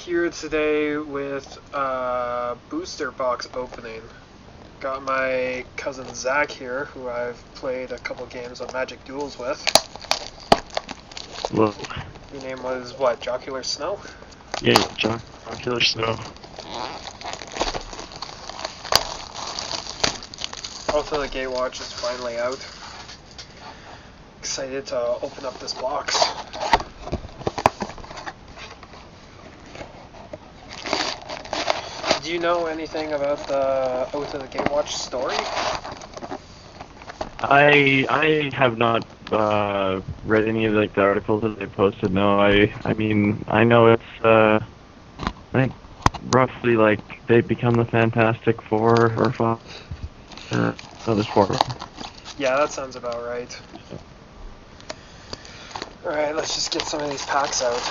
Here today with a booster box opening. Got my cousin Zach here, who I've played a couple games of Magic Duels with. Whoa. Your name was what? Jocular Snow? Yeah, Jocular Snow. Also, the Gatewatch is finally out. Excited to open up this box. Do you know anything about the Oath of the Gatewatch story? I have not read any of the articles that they posted. No, I mean I know it's I think roughly they become the Fantastic Four or five. No, there's four. Yeah, that sounds about right. Alright, let's just get some of these packs out.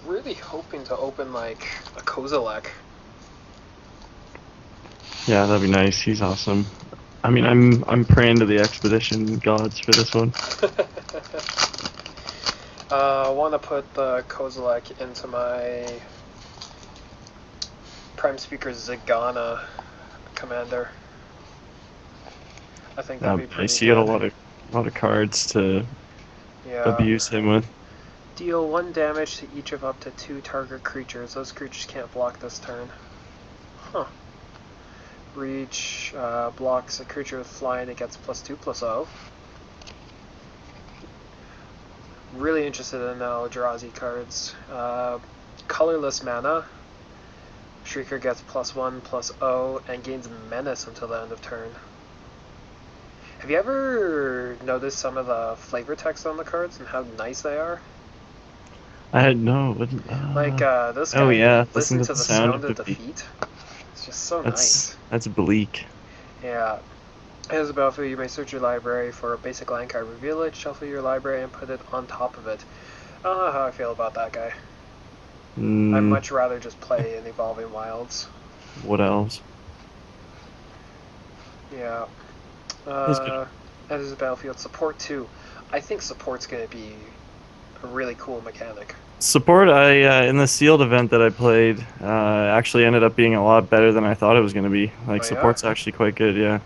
Really hoping to open like a Kozilek. Yeah, that'd be nice. He's awesome. I mean, I'm praying to the expedition gods for this one. I want to put the Kozilek into my Prime Speaker Zagana commander. I think that'd be pretty nice. good. You got a lot of cards to abuse him with. Deal 1 damage to each of up to 2 target creatures. Those creatures can't block this turn. Huh. Reach blocks a creature with flying. It gets +2/+0. Really interested in Eldrazi cards. Colorless mana. Shrieker gets +1/+0 and gains Menace until the end of turn. Have you ever noticed some of the flavor text on the cards and how nice they are? I had no. This guy. Oh yeah, Listen to the sound of defeat. It's just so nice. That's bleak. Yeah. As a battlefield, you may search your library for a basic land card, reveal it, shuffle your library, and put it on top of it. I don't know how I feel about that guy. I'd much rather just play in Evolving Wilds. What else? Yeah. As a battlefield, support 2. I think support's going to be a really cool mechanic. Support, in the sealed event that I played, actually ended up being a lot better than I thought it was going to be. Support's actually quite good, yeah.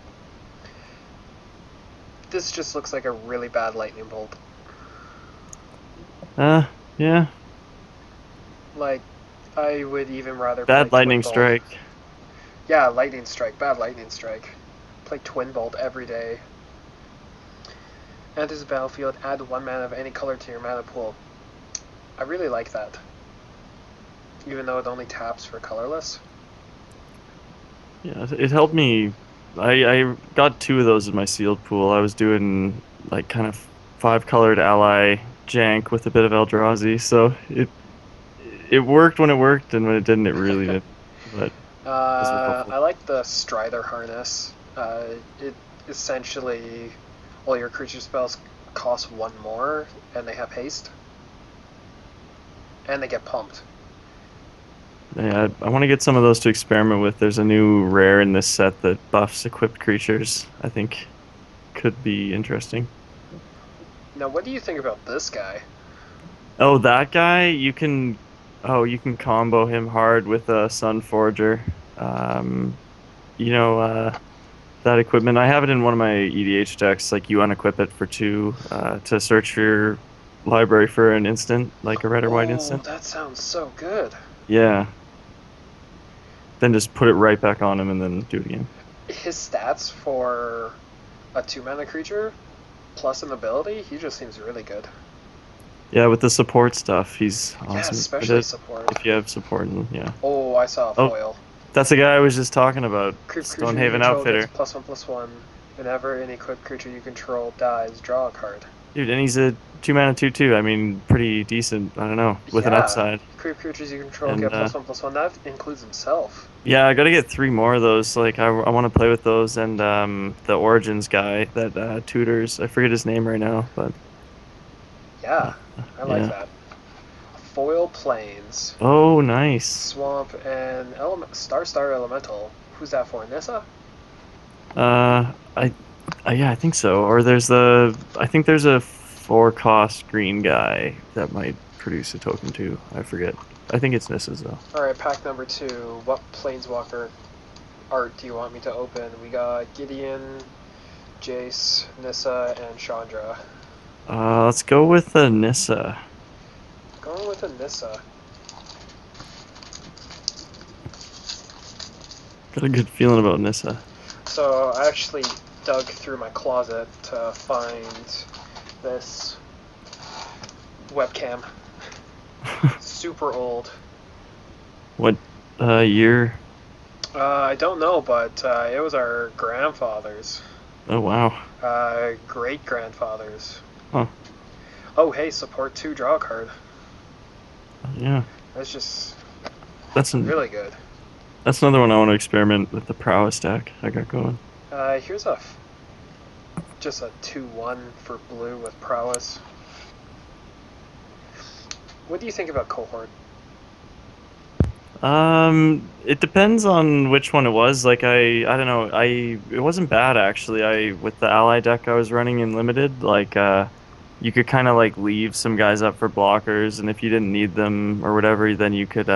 This just looks like a really bad lightning bolt. Yeah. I would even rather play lightning Twin strike. Bolt. Yeah, lightning strike, bad lightning strike. Play Twin Bolt every day. Enters the battlefield, add 1 mana of any color to your mana pool. I really like that. Even though it only taps for colorless. Yeah, it helped me. I got 2 of those in my sealed pool. I was doing kind of 5-colored ally jank with a bit of Eldrazi, so it worked when it worked, and when it didn't, it really didn't. But I like the Strider harness. It essentially, all your creature spells cost 1 more, and they have haste, and they get pumped. Yeah, I want to get some of those to experiment with. There's a new rare in this set that buffs equipped creatures. I think could be interesting. Now, what do you think about this guy? Oh, that guy, you can combo him hard with a Sun Forger. That equipment, I have it in one of my EDH decks. You unequip it for 2 to search your library for an instant, like a red or white instant. That sounds so good. Yeah. Then just put it right back on him and then do it again. His stats for a 2-mana creature plus an ability, he just seems really good. Yeah, with the support stuff, he's awesome. Yeah, especially support. If you have support, yeah. Oh, I saw a foil. That's the guy I was just talking about. Stonehaven Outfitter. +1/+1. Whenever any equipped creature you control dies, draw a card. Dude, and he's a 2-mana 2/2. I mean, pretty decent. I don't know, with an upside. Creatures you control get +1/+1. That includes himself. Yeah, I gotta get 3 more of those. I want to play with those, and the Origins guy that tutors. I forget his name right now, but yeah, I like that. Foil Plains. Oh, nice. Swamp and Star Elemental. Who's that for? Nissa? I, yeah, I think so. Or I think there's a 4 cost green guy that might produce a token too. I forget. I think it's Nissa's though. Alright, pack number 2. What Planeswalker art do you want me to open? We got Gideon, Jace, Nissa, and Chandra. Let's go with the Nissa. Going with a Nissa. Got a good feeling about Nissa. So I actually dug through my closet to find this webcam. Super old. What year? I don't know, but it was our grandfathers. Oh wow. Great grandfathers. Huh. Oh, hey, support 2, draw a card. Yeah. That's just That's really good. That's another one I want to experiment with the prowess deck I got going. Here's just a 2/1 for blue with prowess. What do you think about cohort? It depends on which one it was. Like I don't know. It wasn't bad actually. With the ally deck I was running in limited, like you could kind of like leave some guys up for blockers, and if you didn't need them or whatever, then you could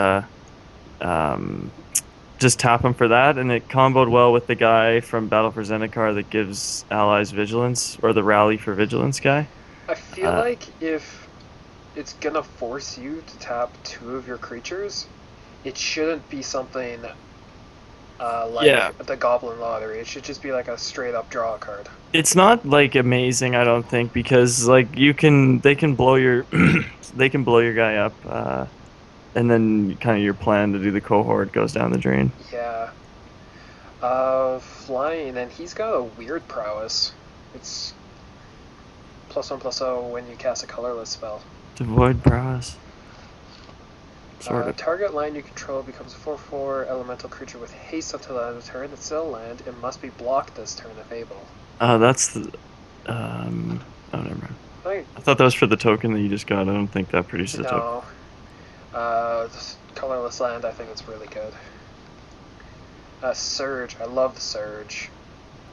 um just tap them for that, and it comboed well with the guy from Battle for Zendikar that gives allies vigilance, or the rally for vigilance guy. I feel Uh, like if it's gonna force you to tap 2 of your creatures, it shouldn't be something yeah, like the Goblin Lottery. It should just be like a straight up draw card. it's not like amazing, I don't think, because like they can blow your they can blow your guy up, and then kind of your plan to do the cohort goes down the drain. Yeah. Flying, and he's got a weird prowess. It's +1/+0 when you cast a colorless spell. Devoid prowess, sort of. Target land you control becomes a 4/4 elemental creature with haste until the end of the turn. It's still land. It must be blocked this turn if able. That's the Oh, never mind. I, I thought that was for the token that you just got. I don't think that produces a token. no. Colorless land, I think it's really good. Surge. I love Surge.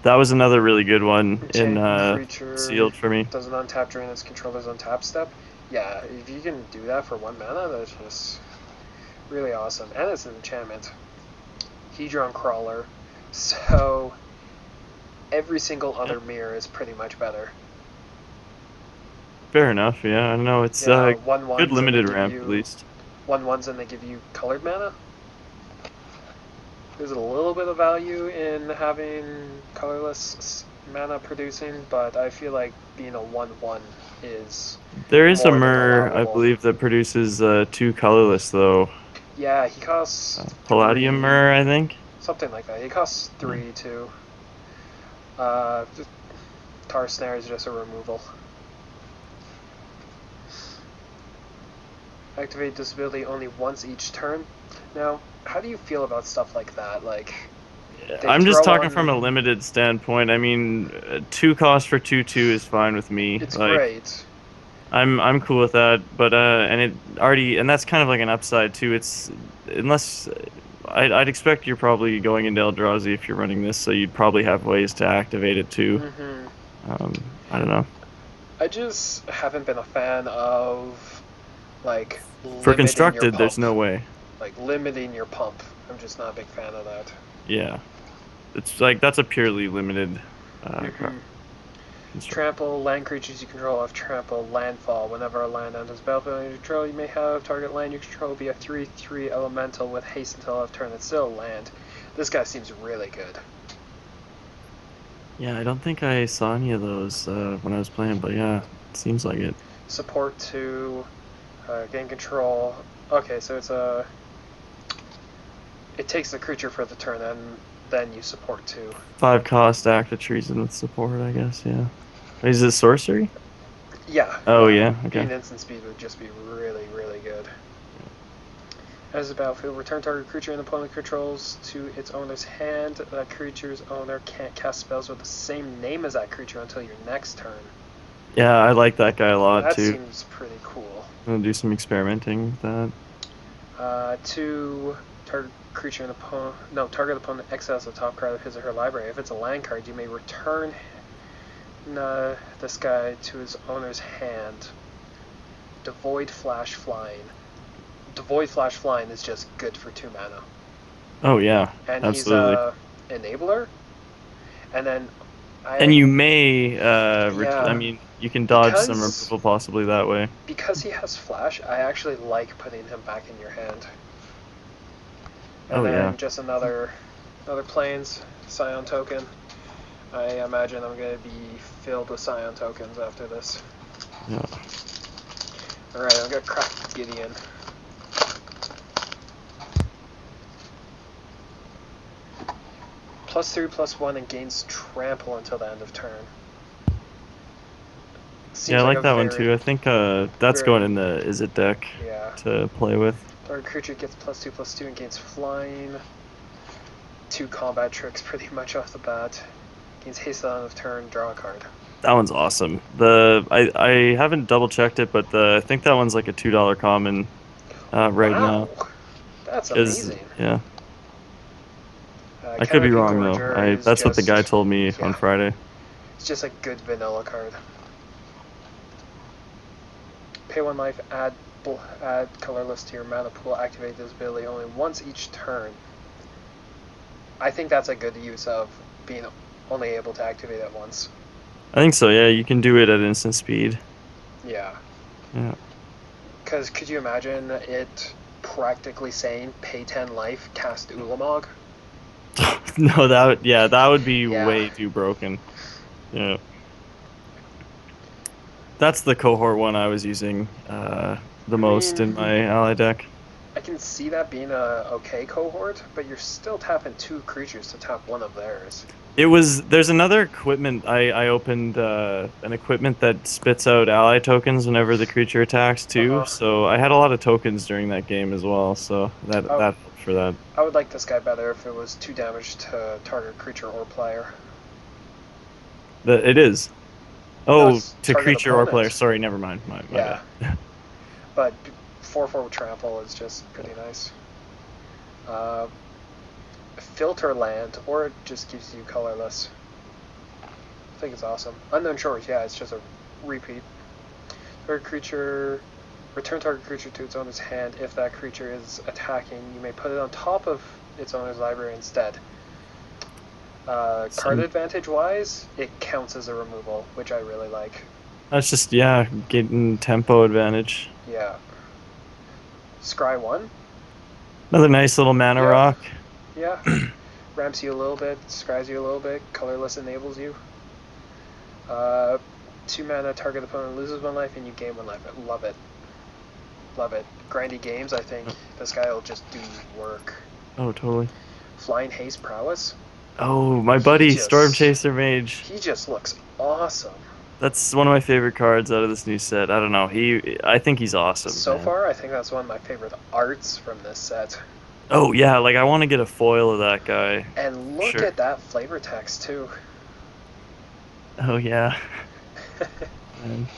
That was another really good one in Creature sealed for me. doesn't untap during its controller's untap step. Yeah, if you can do that for 1 mana, that's just really awesome. And it's an enchantment. Hedron Crawler. So every single other mirror is pretty much better. Fair enough. Yeah, I don't know. It's Yeah, 1/1s good and they limited give ramp you at least. 1/1s and they give you colored mana. There's a little bit of value in having colorless mana producing, but I feel like being a 1/1 is There is a more than Mer, I allowable. believe, that produces 2 colorless though. Yeah, he costs Palladium 3, Mer, I think. something like that. He costs Yeah. 3 too. Tar Snare is just a removal. Activate this ability only once each turn. Now, how do you feel about stuff like that? Like, they I'm just throw talking from on. a limited standpoint. I mean, 2 cost for 2/2 is fine with me. It's Like, great. I'm cool with that. But and it already, and that's kind of like an upside too. It's unless I'd expect you're probably going into Eldrazi if you're running this, so you'd probably have ways to activate it too. hmm I don't know. I just haven't been a fan of, like, For limiting your constructed, there's pump. no way. Like, limiting your pump. I'm just not a big fan of that. Yeah, it's like that's a purely limited hmm construct. Trample, land creatures you control have trample, landfall. Whenever a land enters battlefield you control, you may have target land you control be a 3/3 elemental with haste until end of turn. It's still land. This guy seems really good. Yeah, I don't think I saw any of those when I was playing, but yeah, it seems like it. Support to gain control. Okay, so it takes the creature for the turn, and then you support 2. 5 cost act of treason with support, I guess. Yeah. Is it sorcery? Yeah, Oh yeah. yeah. Okay. Being instant speed would just be really, really good. As a battlefield, return target creature an opponent controls to its owner's hand. That creature's owner can't cast spells with the same name as that creature until your next turn. Yeah, I like that guy a lot That too. seems pretty cool. I'm gonna do some experimenting with that. 2 target creature and opponent. No, target opponent exiles the top card of his or her library. If it's a land card, you may return this guy to his owner's hand. Devoid Flash Flying. Devoid Flash Flying is just good for 2 mana. Oh yeah, And absolutely. he's enabler. And then And you may, yeah, I mean, you can dodge some because removal possibly that way. he has Flash, I actually like putting him back in your hand. And Oh then yeah. just another Plains Scion token. I imagine I'm going to be filled with Scion tokens after this. Yeah. Alright, I'm going to crack Gideon. +3/+1 and gains trample until the end of turn. Seems Yeah, I like like a that one very, too. I think that's very, going in the Is It deck yeah. to play with. Target creature gets +2/+2 and gains flying. 2 combat tricks pretty much off the bat. Gains haste at the end of turn, draw a card. That one's awesome. I haven't double checked it, but I think that one's like a $2 common right Wow! now. That's Because amazing. yeah, I could be Canopy wrong though. Gorger is That's what the guy just, told me on yeah, Friday. it's just a good vanilla card. Pay 1 life, add colorless to your mana pool, activate this ability only once each turn. I think that's a good use of being only able to activate it once. I think so. Yeah, you can do it at instant speed. Yeah. Yeah. Because could you imagine it practically saying pay 10 life, cast Ulamog? No, that would be Yeah. way too broken. Yeah. That's the cohort one I was using the I most mean, in my ally deck. I can see that being a okay cohort, but you're still tapping 2 creatures to tap one of theirs. There's another equipment. I opened an equipment that spits out ally tokens whenever the creature attacks too. Uh-huh. So I had a lot of tokens during that game as well. So that Oh, helped for that. I would like this guy better if it was 2 damage to target creature or player. It is. No, Oh, it's to target creature or player. opponent. Sorry, never mind. My Yeah, bad. but 4/4 with trample is just pretty nice. Uh, Filter land, or it just gives you colorless. I think it's awesome. Unknown Shores, yeah, it's just a repeat. Target creature, return target creature to its owner's hand. If that creature is attacking, you may put it on top of its owner's library instead. Card Some advantage wise, it counts as a removal, which I really like. That's just getting tempo advantage. Yeah. Scry 1? Another nice little mana Yeah. rock. Yeah. Ramps you a little bit, scries you a little bit, colorless enables you. 2 mana, target opponent loses 1 life, and you gain 1 life. I love it. Love it. Grindy games, I think this guy will just do work. Oh, totally. Flying Haste Prowess. Oh, my buddy, Storm Chaser Mage. He just looks awesome. That's one of my favorite cards out of this new set. I don't know. I think he's awesome, So man. far, I think that's one of my favorite arts from this set. Oh yeah, like I want to get a foil of that guy. And look Sure. at that flavor text too. Oh yeah. Man.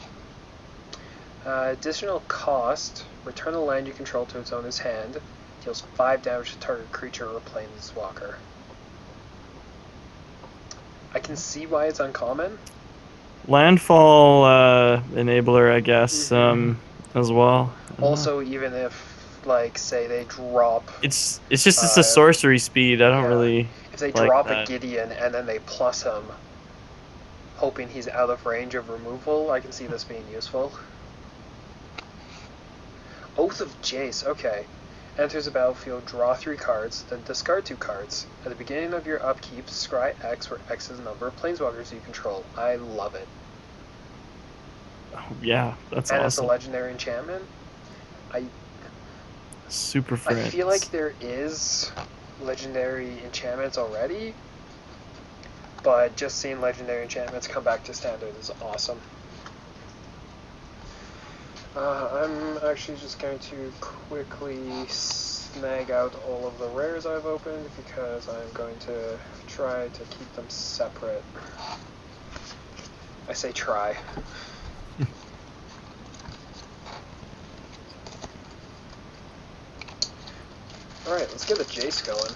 Additional cost, return a land you control to its owner's hand, deals 5 damage to target creature or planeswalker. I can see why it's uncommon. Landfall enabler, I guess, as well. Also, even if, like, say they drop... It's a sorcery speed. I don't yeah, really if they like drop a that. Gideon and then they plus him, hoping he's out of range of removal, I can see this being useful. Oath of Jace, okay. Enters the battlefield, draw 3 cards, then discard 2 cards. At the beginning of your upkeep, scry X, where X is the number of planeswalkers you control. I love it. Oh, yeah, that's and it's a awesome. legendary enchantment. Super I friends. feel like there is legendary enchantments already, but just seeing legendary enchantments come back to standard is awesome. I'm actually just going to quickly snag out all of the rares I've opened because I'm going to try to keep them separate. I say try. Alright, let's get the Jace going.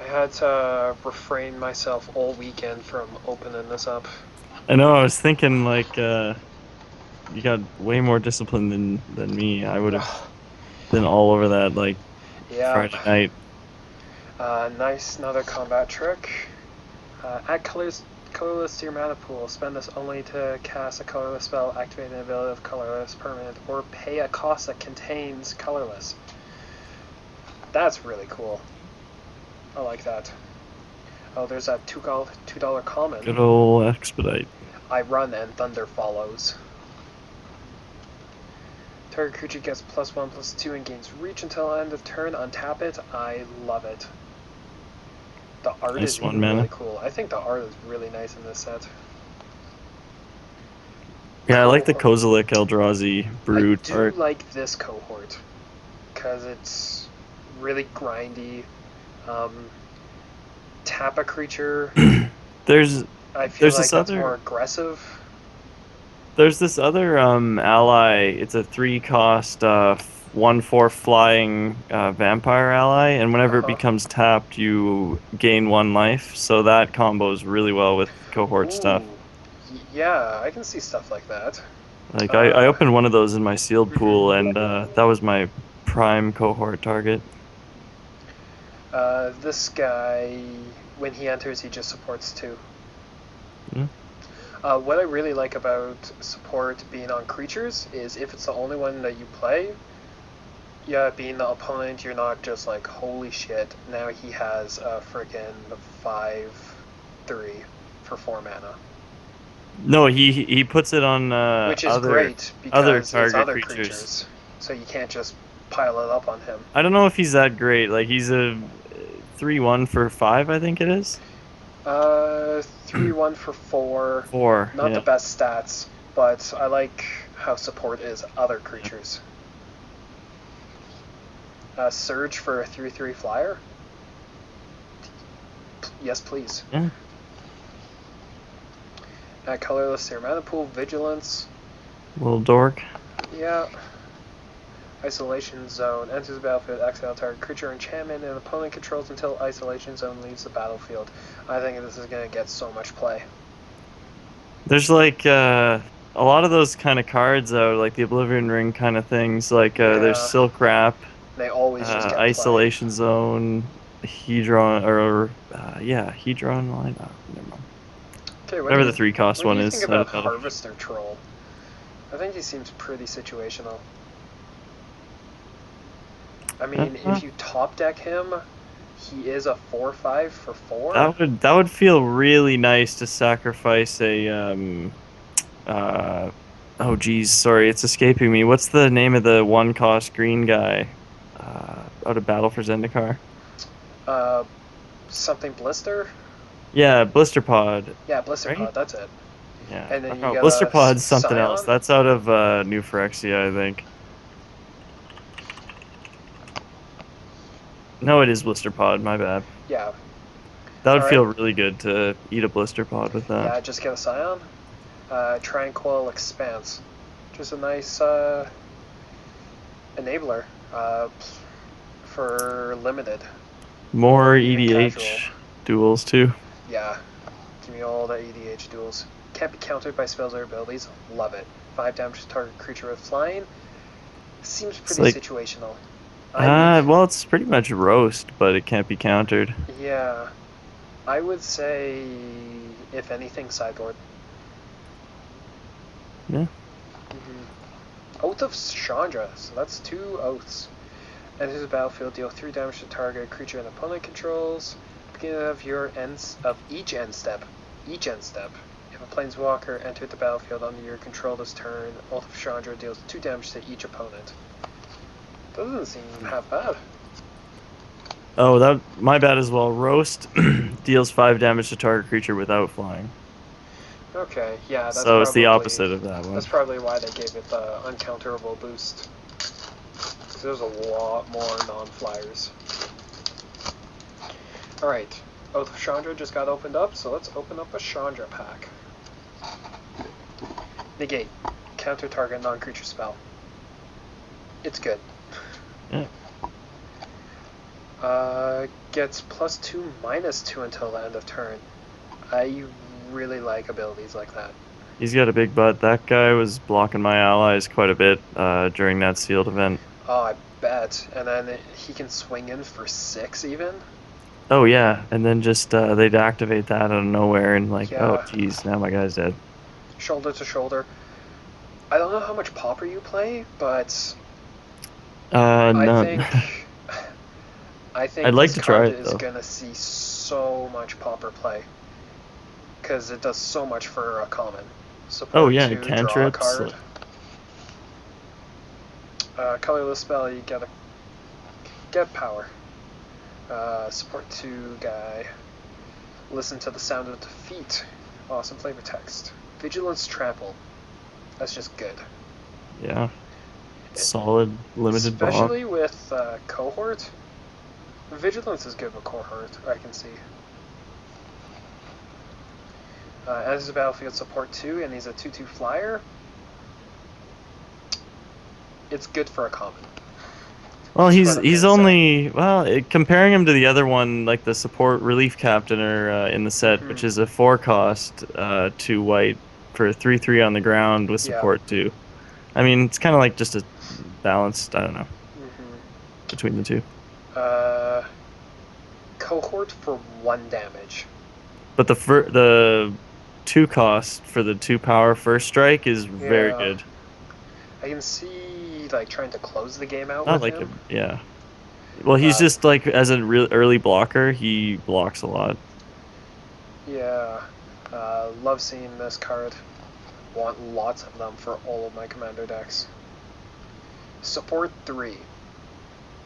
I had to refrain myself all weekend from opening this up. I know. I was thinking like you got way more discipline than me. I would have been all over that like Yeah. Friday night. Nice, another combat trick. Add colorless to your mana pool. Spend this only to cast a colorless spell, activate an ability of colorless permanent, or pay a cost that contains colorless. That's really cool. I like that. Oh, there's that $2 common. Good old expedite. I run and thunder follows. Target creature gets +1/+2 and gains reach until end of turn. Untap it. I love it. The art Nice is one, really mana. cool. I think the art is really nice in this set. Yeah, I like the Kozilek Eldrazi Brood I do art. like this cohort because it's really grindy. Tap a creature. There's I feel like this that's other more aggressive. there's this other ally. It's a 3-cost 1/4 flying vampire ally, and whenever it Uh-huh. becomes tapped, you gain 1 life. So that combos really well with cohort stuff. Ooh. Yeah, I can see stuff like that. Like I Uh, opened one of those in my sealed pool, mhm. and that was my prime cohort target. This guy, when he enters, he just supports 2. Yeah. What I really like about support being on creatures is if it's the only one that you play, yeah, being the opponent, you're not just like, holy shit, now he has a freaking 5/3 for 4 mana. No, he puts it on Which is other great other because it's target other creatures. creatures, so you can't just pile it up on him. I don't know if he's that great. Like he's a 3/1 for 5, I think it is. 3/1 for 4, 4, not the yeah. best stats, but I like how support is other creatures. Surge for a 3/3 flyer? Yes, please. Yeah. Colorless to your mana pool, Vigilance. Little dork. Yeah. Isolation Zone. Enters the battlefield, exile target creature enchantment and opponent controls until Isolation Zone leaves the battlefield. I think this is going to get so much play. There's like a lot of those kind of cards out, like the Oblivion Ring kind of things. Like there's Yeah. Silk Wrap, They always just get play. Isolation Zone, Hedron, or yeah, Hedron line. Oh, never mind. Okay, Whatever the 3-cost what do one you is. think about Harvester Troll? I think he seems pretty situational. I mean, if you top deck him, he is a 4/5 for 4. That would feel really nice to sacrifice a oh geez, sorry, it's escaping me. What's the name of the 1-cost green guy? Out of Battle for Zendikar. Something Blister? Yeah, Blister Pod. Yeah, Blister Right? Pod, that's it. Yeah. And then you Oh, get Blister a Pod's something else. Scion? That's out of New Phyrexia, I think. No, it is Blister Pod, my bad. Yeah. That would feel Alright. really good to eat a Blister Pod with that. Yeah, just get a Scion. Tranquil Expanse. Just a nice enabler for limited. More even EDH casual. duels too. Yeah. Give me all the EDH duels. Can't be countered by spells or abilities. Love it. 5 damage to target creature with flying. Seems pretty Like, situational. well, it's pretty much roast, but it can't be countered. Yeah. I would say, if anything, sideboard. Yeah. Oath of Chandra. So that's 2 oaths. Enters the battlefield, deal 3 damage to target creature and opponent controls. Beginning of each end step. If a planeswalker entered the battlefield under your control this turn, Oath of Chandra deals 2 damage to each opponent. Doesn't seem half bad. Oh, that my bad as well. Roast deals 5 damage to target creature without flying. Okay, yeah, that's So it's the probably opposite of that one. that's probably why they gave it the uncounterable boost. Because there's a lot more non-flyers. Alright, Oath of Chandra just got opened up, so let's open up a Chandra pack. Negate. Counter target non-creature spell. It's good. Yeah. Gets +2, -2 until the end of turn. I really like abilities like that. He's got a big butt. That guy was blocking my allies quite a bit during that sealed event. Oh, I bet. And then he can swing in for 6 even. Oh yeah, and then just they'd activate that out of nowhere and like, oh Yeah, geez, now my guy's dead. shoulder to shoulder. I don't know how much Pauper you play, but I None. think I I'd think like this to try card it is though. gonna see so much Pauper play because it does so much for a common. Oh Support yeah, 2, draw a cantrips. card. Colorless spell, you get power. Support 2 guy. Listen to the sound of defeat. Awesome flavor text. Vigilance trample. That's just good. Yeah, solid limited block. Especially with cohort. Vigilance is good with cohort, I can see. As a battlefield support 2, and he's a 2/2 flyer. It's good for a common. Well, That's what I'm he's gonna say. only comparing him to the other one, like the support relief captain or in the set, Mm-hmm. which is a 4 cost, 2 white for 3/3 on the ground with Yeah. support 2. I mean, it's kind of like just a balanced. I don't know Mm-hmm. between the two. Uh, cohort for 1 damage. But the 2 cost for the 2 power first strike is very Yeah. good. I can see like trying to close the game out Not with like him. him, yeah. Well, he's Uh, just like as a real early blocker, he blocks a lot. yeah. Love seeing this card. Want lots of them for all of my commander decks. Support 3.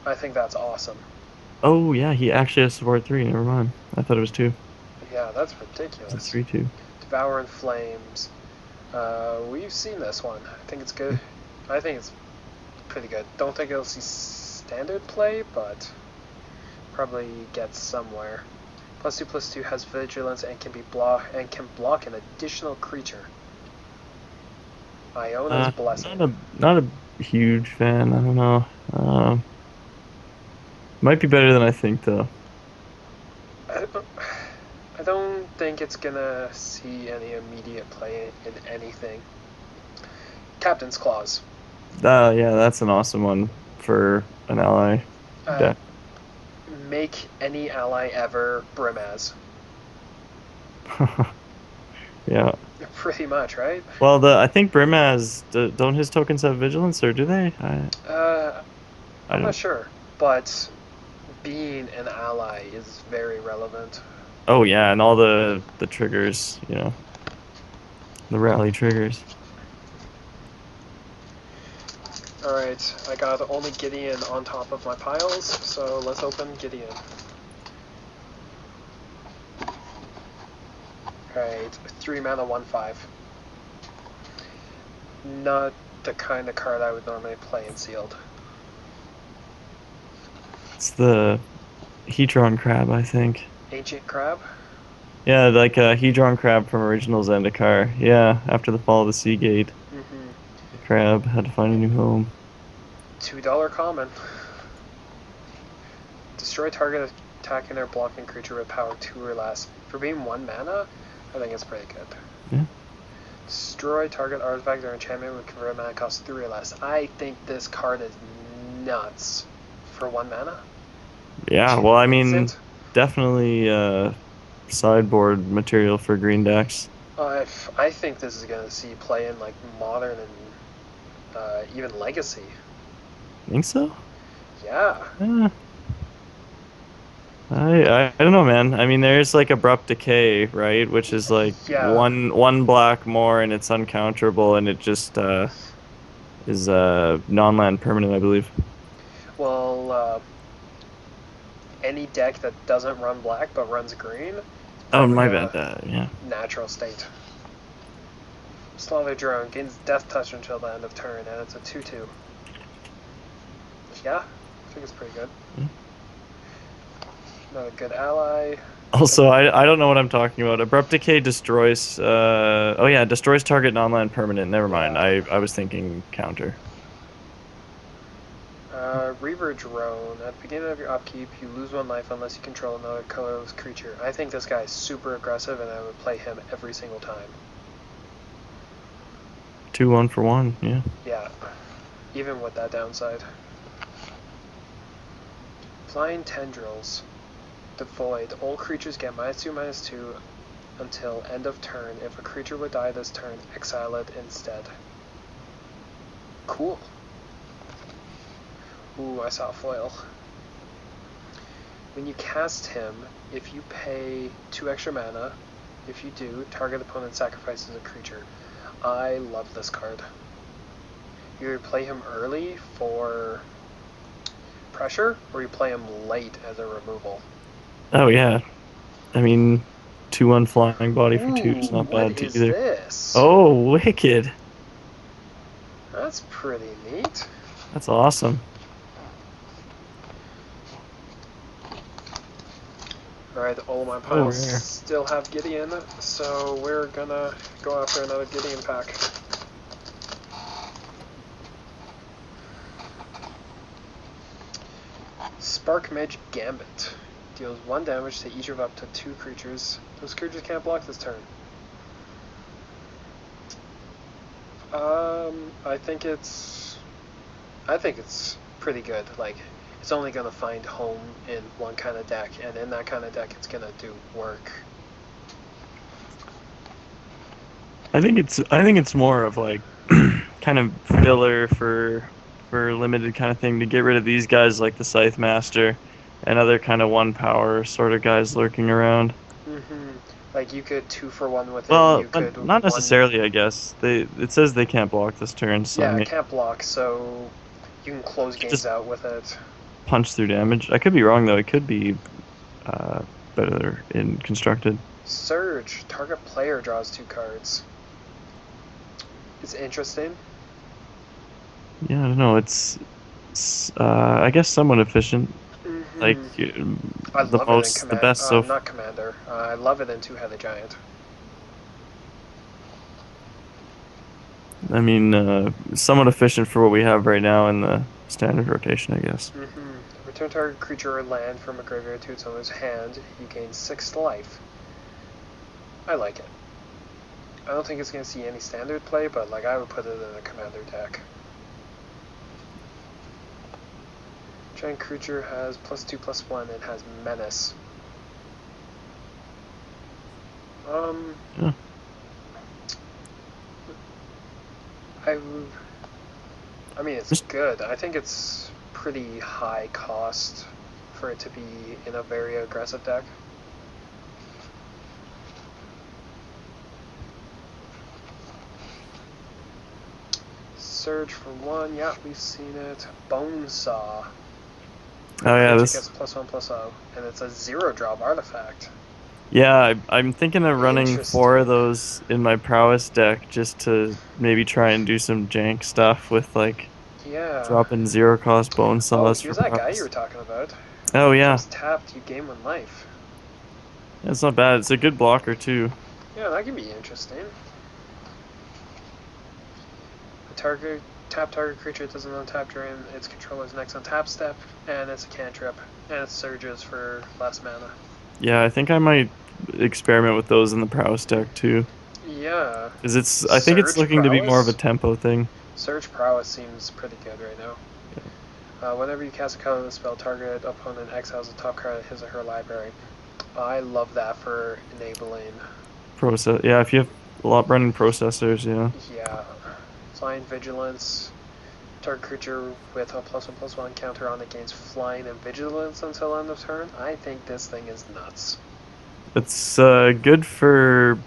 I think that's awesome. Oh yeah, he actually has support 3. Never mind. I thought it was 2. Yeah, that's It's a ridiculous. 3/2. Devour and Flames. We've seen this one. I think it's good. I think it's pretty good. Don't think it'll see standard play, but probably gets somewhere. +2/+2 has vigilance and can block an additional creature. Iona's Blessing. Not a huge fan. I don't know. Might be better than I think though. I don't, I don't think it's gonna see any immediate play in anything. Captain's Clause. Yeah, that's an awesome one for an ally Uh, deck. make any ally ever Brimaz. Yeah. Pretty much, right? Well, the I think Brimaz don't his tokens have vigilance or do they? Uh, I I'm not don't. sure, but being an ally is very relevant. Oh yeah, and all the triggers, the rally triggers. Alright, I got only Gideon on top of my piles, so let's open Gideon. Alright, 3 mana, 1/5. Not the kind of card I would normally play in sealed. It's the Hedron crab, I think. Ancient Crab? Yeah, like a Hedron crab from original Zendikar. Yeah, after the fall of the Sea Gate, Mm-hmm. the crab had to find a new home. $2 common. Destroy target attacking or blocking creature with power 2 or less. For being 1 mana, I think it's pretty good. Yeah. Destroy target artifact or enchantment with convert mana cost 3 or less. I think this card is nuts for 1 mana. Yeah, well, I mean, Instant. definitely sideboard material for green decks. I think this is going to see play in like modern and even legacy. Think so? Yeah. Yeah. I don't know, man. I mean, there's like abrupt decay, right? Which is like Yeah. one black more and it's uncounterable and it just is non-land permanent, I believe. Well, any deck that doesn't run black but runs green, Oh, probably my a bad. Yeah. natural state. Slavic Drone gains Death Touch until the end of turn, and it's a 2/2. Yeah, I think it's pretty good. Yeah. Another good ally. Also, I don't know what I'm talking about. Abrupt decay destroys. Oh yeah, destroys target non-land permanent. Never mind. Yeah. I was thinking counter. Reaver Drone. At the beginning of your upkeep, you lose 1 life unless you control another colorless creature. I think this guy is super aggressive, and I would play him every single time. 2-1 for 1, yeah. Yeah, even with that downside. Flying Tendrils. Devoid. All creatures get -2/-2 until end of turn. If a creature would die this turn, exile it instead. Cool. Ooh, I saw a foil. When you cast him, if you pay 2 extra mana, if you do, target opponent sacrifices a creature. I love this card. You either play him early for pressure, or you play him late as a removal. Oh, yeah. I mean, 2-1 flying body for 2 is Ooh, not what bad is either. this? Oh, wicked. That's pretty neat. That's awesome. Alright, all my Oh, piles rare. still have Gideon, so we're gonna go after another Gideon pack. Spark Mage Gambit. Deals 1 damage to each of up to 2 creatures. Those creatures can't block this turn. I think it's pretty good. Like, it's only gonna find home in one kind of deck, and in that kind of deck, it's gonna do work. I think it's more of like kind of filler for limited kind of thing to get rid of these guys like the Scythe Master and other kind of 1 power sort of guys lurking around. Like, you could 2-for-1 with it. Well, You could not one. necessarily, I guess. It says they can't block this turn, so I Yeah, it mean, can't block, so you can close you games just out with it. punch through damage. I could be wrong though. It could be uh, better in constructed. Surge. Target player draws 2 cards. It's interesting. Yeah, I don't know. I guess somewhat efficient. Like I love it in the best so. not Commander. I love it in Two-Headed Giant. I mean, somewhat efficient for what we have right now in the standard rotation, I guess. Return target creature or land from a graveyard to its owner's hand. You gain 6 life. I like it. I don't think it's going to see any standard play, but like, I would put it in a Commander deck. Giant creature has +2/+1 and has Menace. Yeah. I mean, it's good. I think it's pretty high cost for it to be in a very aggressive deck. Surge for 1, yeah, we've seen it. Bone Saw. Oh yeah, Creature this. gets +1/+0, and it's a 0-drop artifact. Yeah, I'm thinking of running 4 of Interesting. those in my prowess deck just to maybe try and do some jank stuff with like Yeah. dropping 0 cost bone Oh, saws for here's that guy you were prowess. talking about. Oh yeah, Just tapped, you gain 1 life. that's not bad. It's a good blocker too. Yeah, that could be interesting. Target tap target creature doesn't untap during its controller's next untap step, and it's a cantrip, and it surges for less mana. Yeah, I think I might experiment with those in the prowess deck too. Yeah. Because I think it's Surge looking to be more of a prowess? tempo thing. Surge prowess seems pretty good right now. Yeah. Whenever you cast a colorless spell, target opponent exiles a top card of his or her library. I love that for enabling. Process. Yeah, if you have a lot running processors, yeah. Yeah. Flying Vigilance. Target creature with a +1/+1 counter on it gains flying and vigilance until end of turn. I think this thing is nuts. It's good for.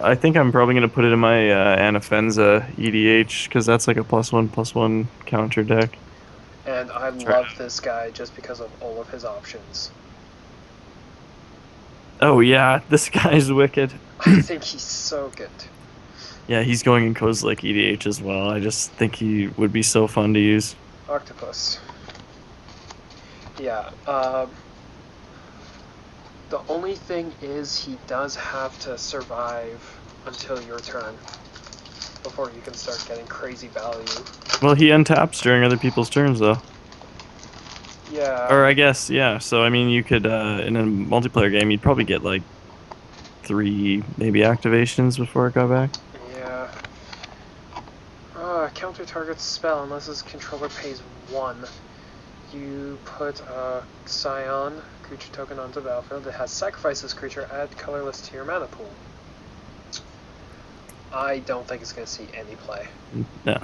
I think I'm probably gonna put it in my Anafenza EDH because that's like a +1/+1 counter deck. And I Try it love out. this guy just because of all of his options. Oh yeah, this guy's wicked. I think he's so good. Yeah, he's going in Kozilek EDH as well. I just think he would be so fun to use. Octopus. Yeah, the only thing is he does have to survive until your turn before you can start getting crazy value. Well, he untaps during other people's turns though. Yeah, Or I guess, yeah. So I mean, you could in a multiplayer game, you'd probably get like 3 maybe activations before it got back. yeah. Counter target spell unless his controller pays 1. You put a Scion creature token onto the battlefield that has sacrifice this creature, add colorless to your mana pool. I don't think it's going to see any play. No.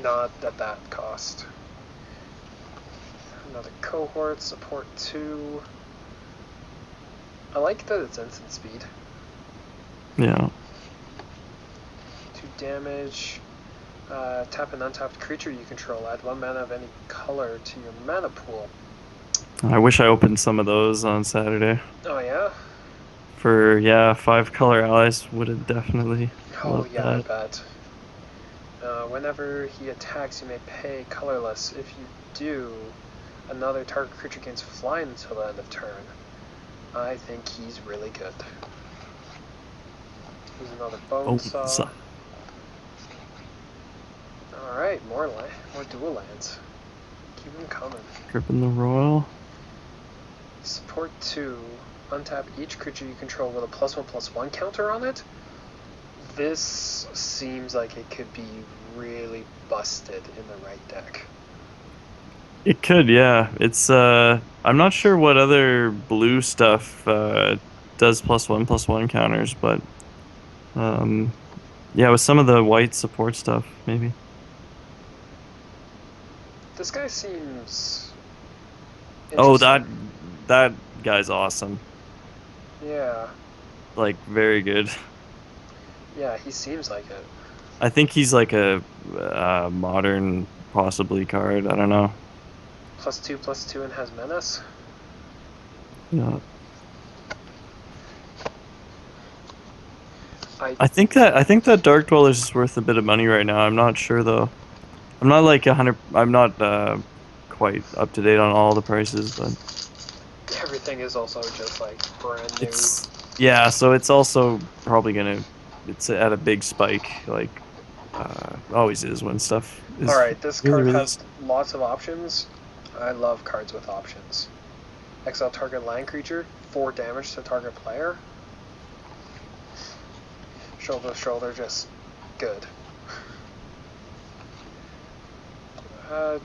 Not at that cost. Another cohort, support 2. I like that it's instant speed. Yeah. 2 damage. Tap an untapped creature you control. Add 1 mana of any color to your mana pool. I wish I opened some of those on Saturday. Oh yeah? For yeah, 5 color allies would have definitely Oh loved yeah, I that. bet. Whenever he attacks, you may pay colorless. If you do, another target creature gains flying until the end of turn. I think he's really good. Here's another bone Oh, saw. Alright, more dual lands. Keep them coming. Gripping the Royal. Support 2. Untap each creature you control with a +1/+1 counter on it. This seems like it could be really busted in the right deck. It could, yeah. It's I'm not sure what other blue stuff does +1/+1 counters, but um yeah, with some of the white support stuff, maybe. This guy seems Oh, interesting. that guy's awesome. Yeah. Like very good. Yeah, he seems like it. I think he's like a modern possibly card. I don't know. +2/+2 and has menace. Yeah. I I think that Dark Dwellers is worth a bit of money right now. I'm not sure though. I'm not like 100. I'm not quite up to date on all the prices, but Everything is also just like brand new. it's yeah. So it's also probably gonna. It's at a big spike, like always is when stuff is Alright, this really card has released. lots of options. I love cards with options. Exile target land creature, 4 damage to target player. Shoulder to shoulder, just good.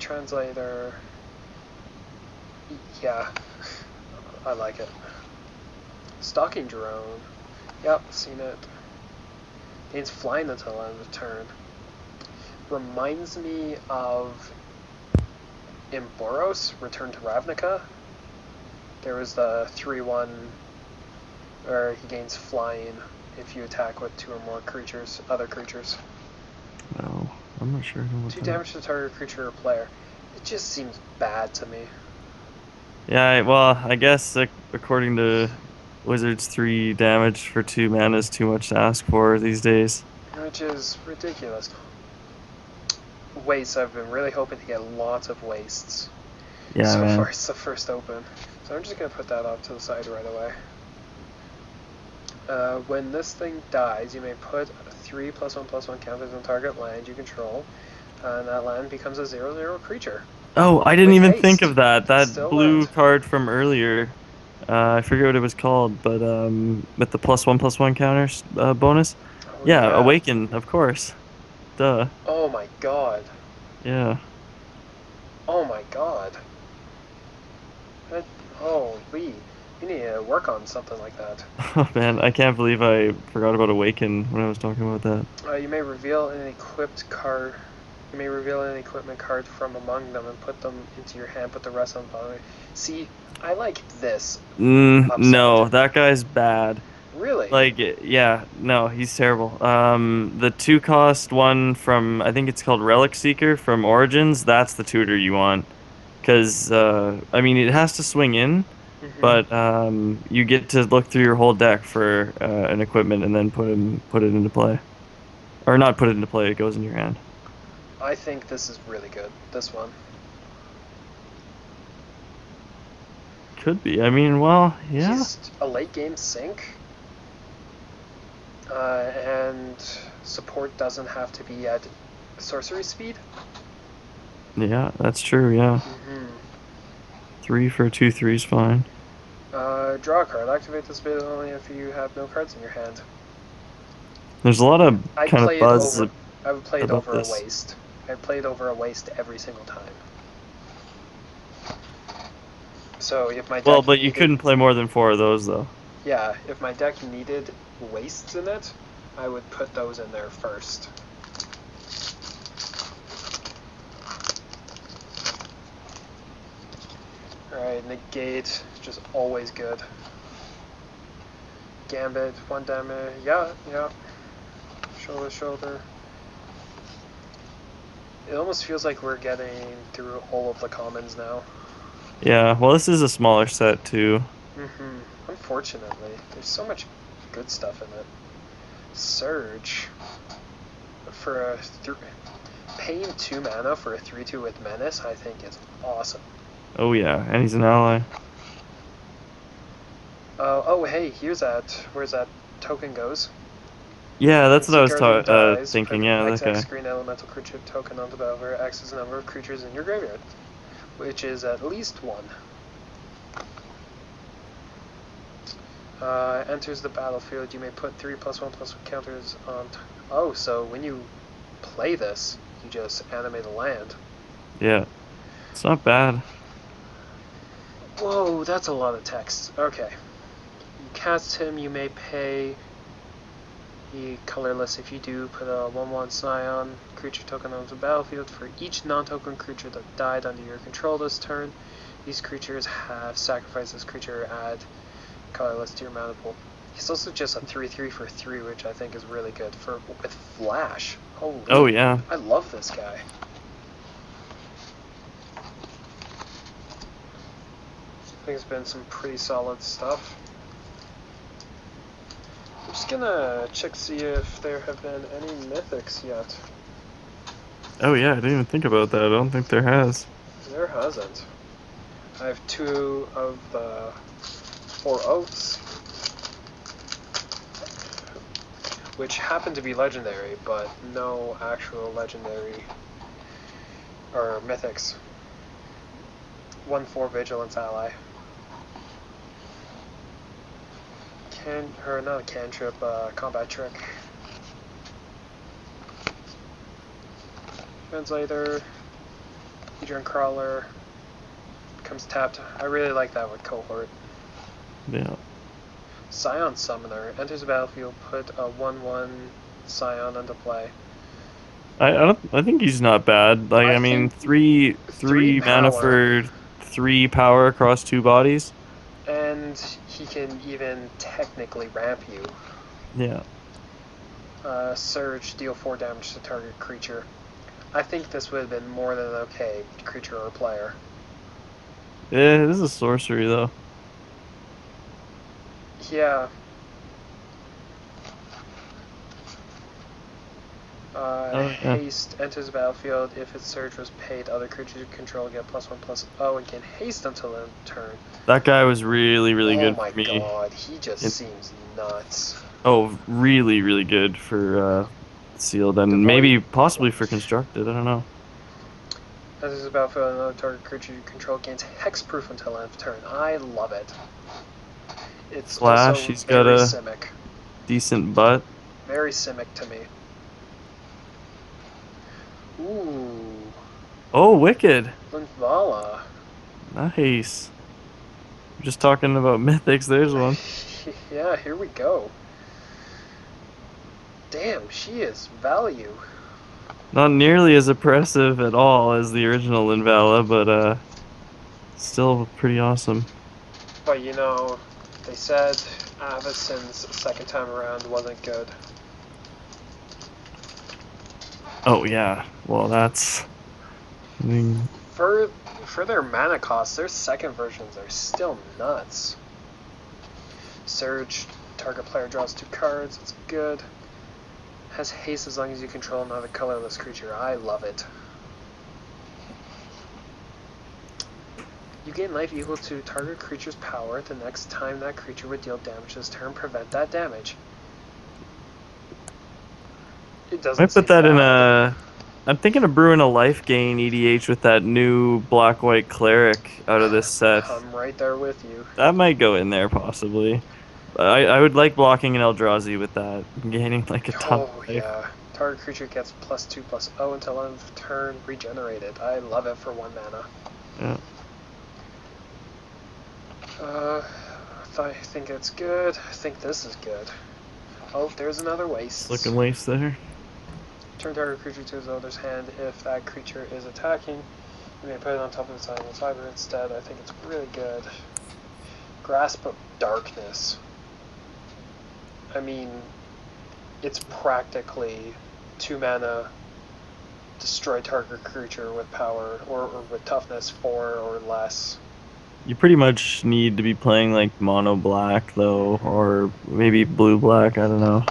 Translator. Yeah, I like it. Stalking drone. Yep, seen it. Gains flying until the end of turn. Reminds me of Imboros, Return to Ravnica. There was the 3/1 where he gains flying if you attack with 2 or more creatures, other creatures. No, I'm not sure about 2 that. damage to target creature or player. It just seems bad to me. Yeah, well, I guess according to Wizards, 3 damage for 2 mana is too much to ask for these days. Which is ridiculous. Wastes, I've been really hoping to get lots of wastes. Yeah, So man. far it's the first open. So I'm just going to put that off to the side right away. When this thing dies, you may put 3+1/+1 counters on target land you control, and that land becomes a 0/0 creature. Oh, I didn't With even think haste. of that. That Still blue land. card from earlier. I forget what it was called, but with the +1/+1 counters bonus. Oh Yeah, yeah. Awaken, of course. Duh. Oh my god. Yeah. Oh my god. That, holy. You need to work on something like that. Oh man, I can't believe I forgot about Awaken when I was talking about that. You may reveal an equipped card. You may reveal an equipment card from among them and put them into your hand. Put the rest on the bottom. See, I like this upside. No, that guy's bad. Really? Like, yeah, no, he's terrible. The 2 cost one from, I think it's called Relic Seeker from Origins, that's the tutor you want. Because, I mean, it has to swing in, Mm-hmm. but you get to look through your whole deck for an equipment and then put it into play. Or not put it into play, it goes in your hand. I think this is really good. This one. Could be. I mean, well, yeah. He's a late game sink, and support doesn't have to be at sorcery speed. Yeah, that's true, yeah. Mm-hmm. 3 for 2/3 is fine. Draw a card. Activate this ability only if you have no cards in your hand. There's a lot of I'd kind of play it buzz over. I would play it about over a this. waste. I'd play it over a waste every single time. So if my Well, deck but you needed, couldn't play more than 4 of those though. yeah, if my deck needed wastes in it, I would put those in there first. Alright, negate, just always good. Gambit, 1 damage, yeah. Shoulder, shoulder. It almost feels like we're getting through all of the commons now. Yeah, well, this is a smaller set too. Unfortunately, there's so much good stuff in it. Surge for a paying 2 mana for a 3/2 with menace, I think is awesome. Oh yeah, and he's an ally. Oh hey, here's that. Where's that token goes? Yeah, that's Once what I the was guardian dies, thinking. put Yeah, that XX guy. green elemental creature token on the battlefield. X is the number of creatures in your graveyard, which is at least 1. Enters the battlefield. You may put 3+1/+1 counters on. Oh, so when you play this, you just animate a land. Yeah, it's not bad. Whoa, that's a lot of text. Okay. You cast him, you may pay the colorless. If you do, put a 1/1 Scion creature token onto the battlefield. For each non-token creature that died under your control this turn, these creatures have sacrificed this creature, add colorless to your mana pool. He's also just a 3/3 for 3, which I think is really good for with Flash. Holy, Oh yeah. I love this guy. I think it's been some pretty solid stuff. I'm just gonna check to see if there have been any mythics yet. Oh yeah, I didn't even think about that. I don't think there has. There hasn't. I have 2 of the 4 oaths, which happen to be legendary, but no actual legendary or mythics. 1/4 vigilance ally. Not a cantrip, combat trick. Translator, Adrian Crawler, becomes tapped. I really like that with Cohort. Yeah. Scion Summoner, enters the battlefield, put a 1/1 Scion into play. I think he's not bad. Like I I mean, think three 3 mana power, for 3 power across 2 bodies. and he can even technically ramp you. Yeah. Surge, deal 4 damage to target creature. I think this would have been more than okay, creature or player. Yeah, this is a sorcery though. Yeah. Oh yeah. Haste enters the battlefield. If its surge was paid, other creatures you control get +1/+0 and can haste until end turn. That guy was really Oh good my for me. god, he just In, seems nuts. oh, really good for sealed and Devoid maybe possibly for constructed. I don't know. enters the battlefield. Another target creature you control gains hexproof until end of turn. I love it. It's Flash, also he's got very a Simic. decent butt. Very Simic to me. Ooh, Oh, wicked. Lymphala. Nice. Just talking about mythics. There's one. Yeah, here we go. Damn, she is value. Not nearly as oppressive at all as the original Linvala, but still pretty awesome. But you know, they said Avacyn's second time around wasn't good. Oh yeah. Well, that's. I mean, For their mana costs, their second versions are still nuts. Surge, target player draws 2 cards, it's good. Has haste as long as you control another colorless creature. I love it. You gain life equal to target creature's power the next time that creature would deal damage this turn. Prevent that damage. It doesn't might put seem that in bad. I'm thinking of brewing a life gain EDH with that new black-white cleric out of this set. I'm right there with you. That might go in there possibly. I would like blocking an Eldrazi with that, gaining like a ton Oh of life. yeah. Target creature gets +2/+0 until end of turn, regenerated. I love it for 1 mana. Yeah. I think it's good. I think this is good. Oh, there's another waste. Looking waste there. Turn target creature to his owner's hand. If that creature is attacking, you may put it on top of its animal cyber instead. I think it's really good. Grasp of Darkness. I mean, it's practically 2 mana, destroy target creature with power, or with toughness 4 or less. You pretty much need to be playing like mono black though, or maybe blue black. I don't know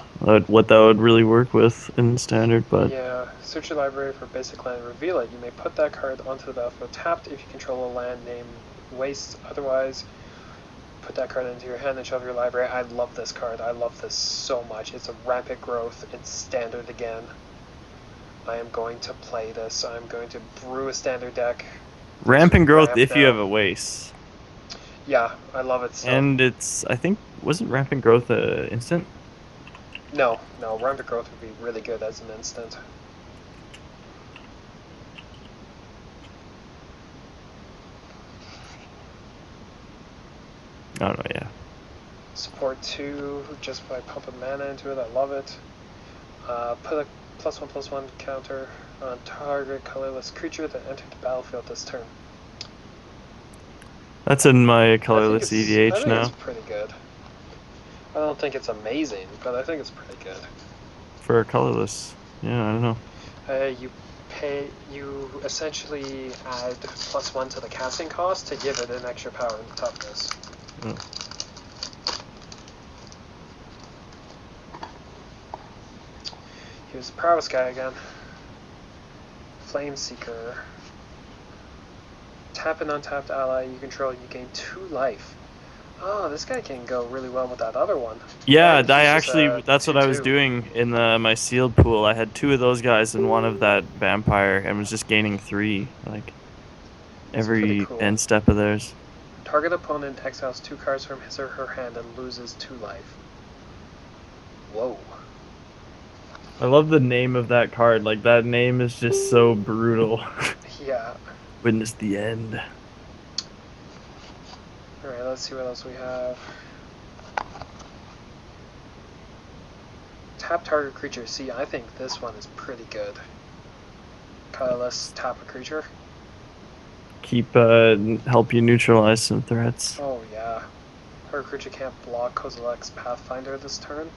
what that would really work with in standard, but Yeah, search your library for basic land, reveal it. You may put that card onto the battlefield tapped if you control a land named Waste. Otherwise, put that card into your hand and shuffle your library. I love this card. I love this so much. It's a rampant growth. It's standard again. I am going to play this. I'm going to brew a standard deck. rampant growth Ramp if you now. have a waste. Yeah, I love it still. And I think, wasn't rampant growth a instant? No, rampant growth would be really good as an instant. Oh no, yeah. Support 2 just by pumping mana into it. I love it. Put a +1/+1 counter on target colorless creature that entered the battlefield this turn. That's in my I colorless think EDH now. it's pretty good. I don't think it's amazing, but I think it's pretty good. For a colorless. Yeah, I don't know. You essentially add +1 to the casting cost to give it an extra power and toughness. Oh. Here's the prowess guy again. Flame Seeker. Tap an untapped ally you control, you gain 2 life. Oh, this guy can go really well with that other one. Yeah, Right? I actually, that's what I was 2/2. doing in my sealed pool. I had 2 of those guys and 1 of that vampire, and was just gaining 3, like, It's pretty every cool. end step of theirs. Target opponent exiles 2 cards from his or her hand and loses 2 life. Whoa. I love the name of that card. Like, that name is just so brutal. Yeah. Witness the end. Alright, let's see what else we have. Tap target creature. See, I think this one is pretty good. Colorless, tap a creature. Keep, help you neutralize some threats. Oh yeah. Target creature can't block Kozilek's Pathfinder this turn.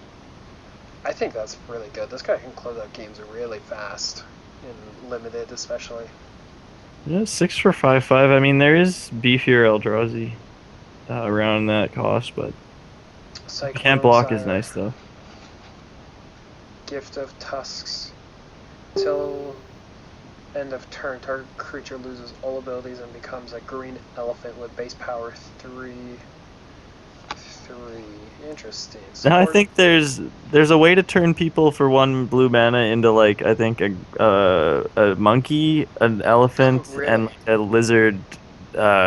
I think that's really good. This guy can close out games really fast. In limited especially. Yeah, 6 for 5/5. I mean, there is beefier Eldrazi around that cost, but Cyclone can't block Sire. is nice though. Gift of Tusks. Till end of turn, target creature loses all abilities and becomes a green elephant with base power 3. Interesting. Now I think there's a way to turn people for 1 blue mana into, like, I think a monkey, an elephant, Really? and like a lizard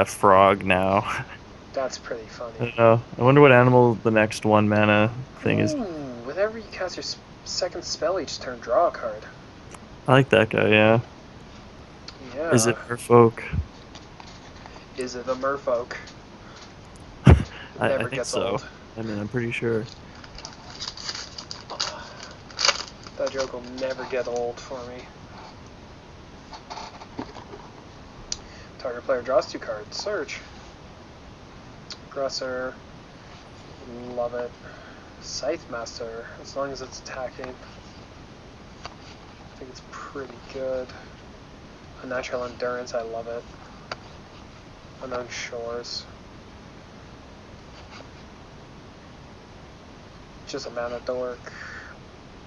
frog now. That's pretty I funny. don't know. I wonder what animal the next 1 mana thing is. Ooh, whenever you cast your second spell each turn, draw a card. I like that guy, yeah. Yeah. Is it Merfolk? Is it a merfolk? I Never think gets so. old. I mean, I'm pretty sure. That joke will never get old for me. Target player draws 2 cards. Search. Aggressor. Love it. Scythe Master, as long as it's attacking. I think it's pretty good. Unnatural Endurance, I love it. Unknown Shores. Just a mana dork.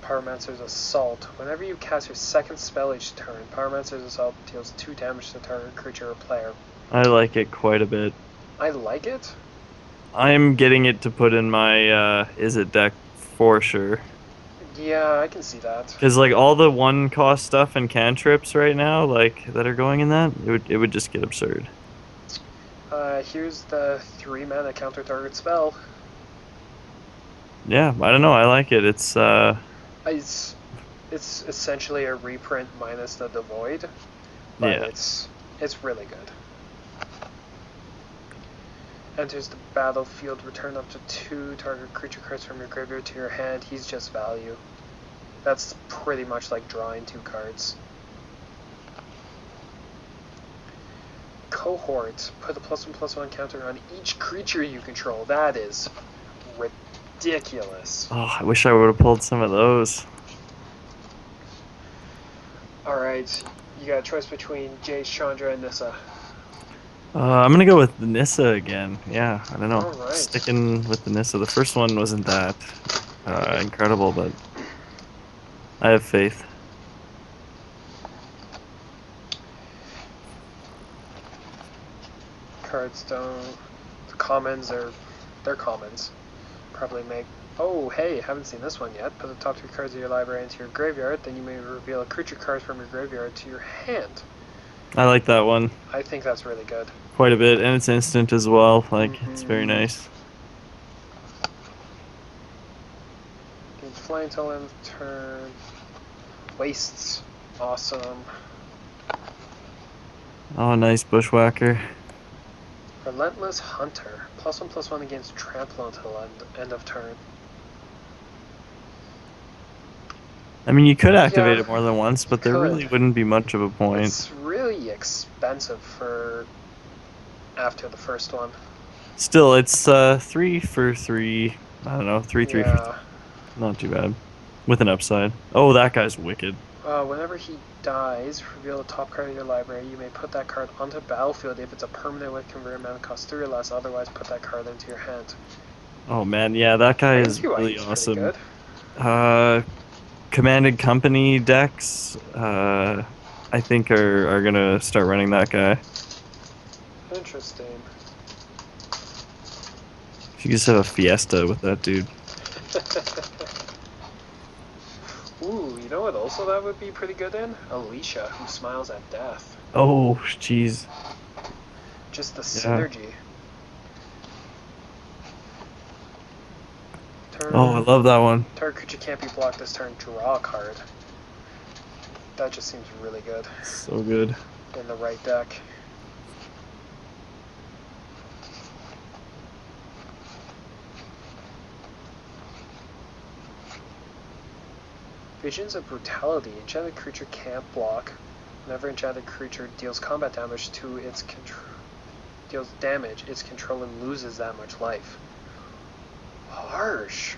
Pyromancer's Assault. Whenever you cast your second spell each turn, Pyromancer's Assault deals 2 damage to target creature or player. I like it quite a bit. I like it. I'm getting it to put in my Is It deck for sure. Yeah, I can see that. Because like all the one cost stuff and cantrips right now, like that are going in that, it would just get absurd. Here's the 3-mana counter target spell. Yeah, I don't know. I like it. It's it's essentially a reprint minus the devoid, but Yeah. it's really good. Enters the battlefield, return up to 2 target creature cards from your graveyard to your hand. He's just value. That's pretty much like drawing 2 cards. Cohort. Put a +1/+1 counter on each creature you control. That is ridiculous. Oh, I wish I would have pulled some of those. Alright, you got a choice between Jace, Chandra, and Nissa. I'm gonna go with the Nissa again. Yeah, I don't know. Alright. Sticking with the Nissa. The first one wasn't that incredible, but I have faith. Cards don't... The commons are... They're commons. Probably make... Oh, hey, haven't seen this one yet. Put the top 3 cards of your library into your graveyard, then you may reveal a creature card from your graveyard to your hand. I like that one I think that's really good. quite a bit, and it's instant as well. Like, it's very nice. Gains flying until end of turn. Wastes. Awesome. Oh, nice bushwhacker. Relentless Hunter. +1/+1 against trample until end of turn. I mean, you could activate Yeah, it more than once, but there could. really wouldn't be much of a point. It's really expensive for after the first one. Still, it's 3 for 3. I don't know, 3 for 3. Yeah. Not too bad. With an upside. Oh, that guy's wicked. Whenever he dies, reveal the top card of your library. You may put that card onto the battlefield if it's a permanent with converted mana cost 3 or less. Otherwise, put that card into your hand. Oh man, yeah, that guy is really Is awesome. pretty Commanded Company decks, I think are gonna start running that guy. good. Interesting. You just have a fiesta with that dude. Ooh, you know what also that would be pretty good in? Alicia, who smiles at death. Oh, jeez. Just the Yeah. synergy. Oh, I love that one. Target creature can't be blocked this turn. Draw a card. That just seems really good So good. in the right deck. Visions of Brutality. Enchanted creature can't block. Whenever enchanted creature deals combat damage to its its controller loses that much life. Harsh.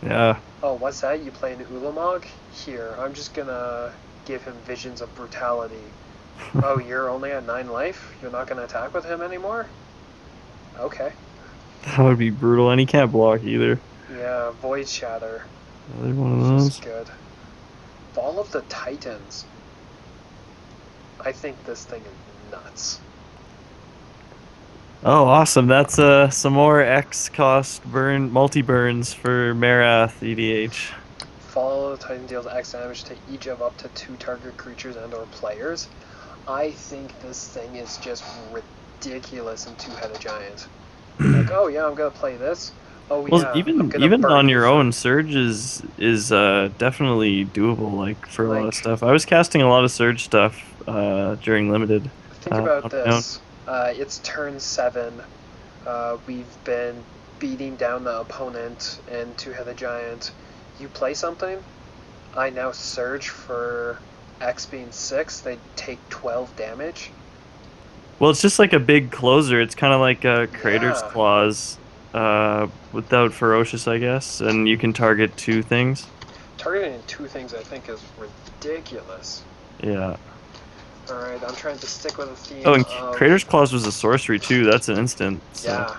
Yeah. Oh, what's that? You play an Ulamog? Here, I'm just gonna give him Visions of Brutality. Oh, you're only at 9 life? You're not gonna attack with him anymore? Okay. That would be brutal, and he can't block either. Yeah, Void Shatter. Another one of This those. is good. Fall of the Titans. I think this thing is nuts. Oh, awesome. That's some more X cost multi burns for Marath EDH. Fall of the Titan deals X damage to each of up to 2 target creatures and or players. I think this thing is just ridiculous in Two-Headed Giant. Like, oh yeah, I'm gonna play this. Oh Well, yeah, I'm gonna even burn on you your for... own, Surge is definitely doable. Like for a lot of Like, stuff, I was casting a lot of Surge stuff during limited. think about On my own. this. It's turn 7. We've been beating down the opponent in Two-Headed Giant. You play something, I now surge for X being 6, they take 12 damage. Well, it's just like a big closer. It's kind of like a Crater's Yeah. Claws, without Ferocious, I guess, and you can target 2 things. Targeting 2 things I think is ridiculous. Yeah. Alright, I'm trying to stick with a theme Oh, and of... Crater's Claws was a sorcery too. That's an instant. So. Yeah.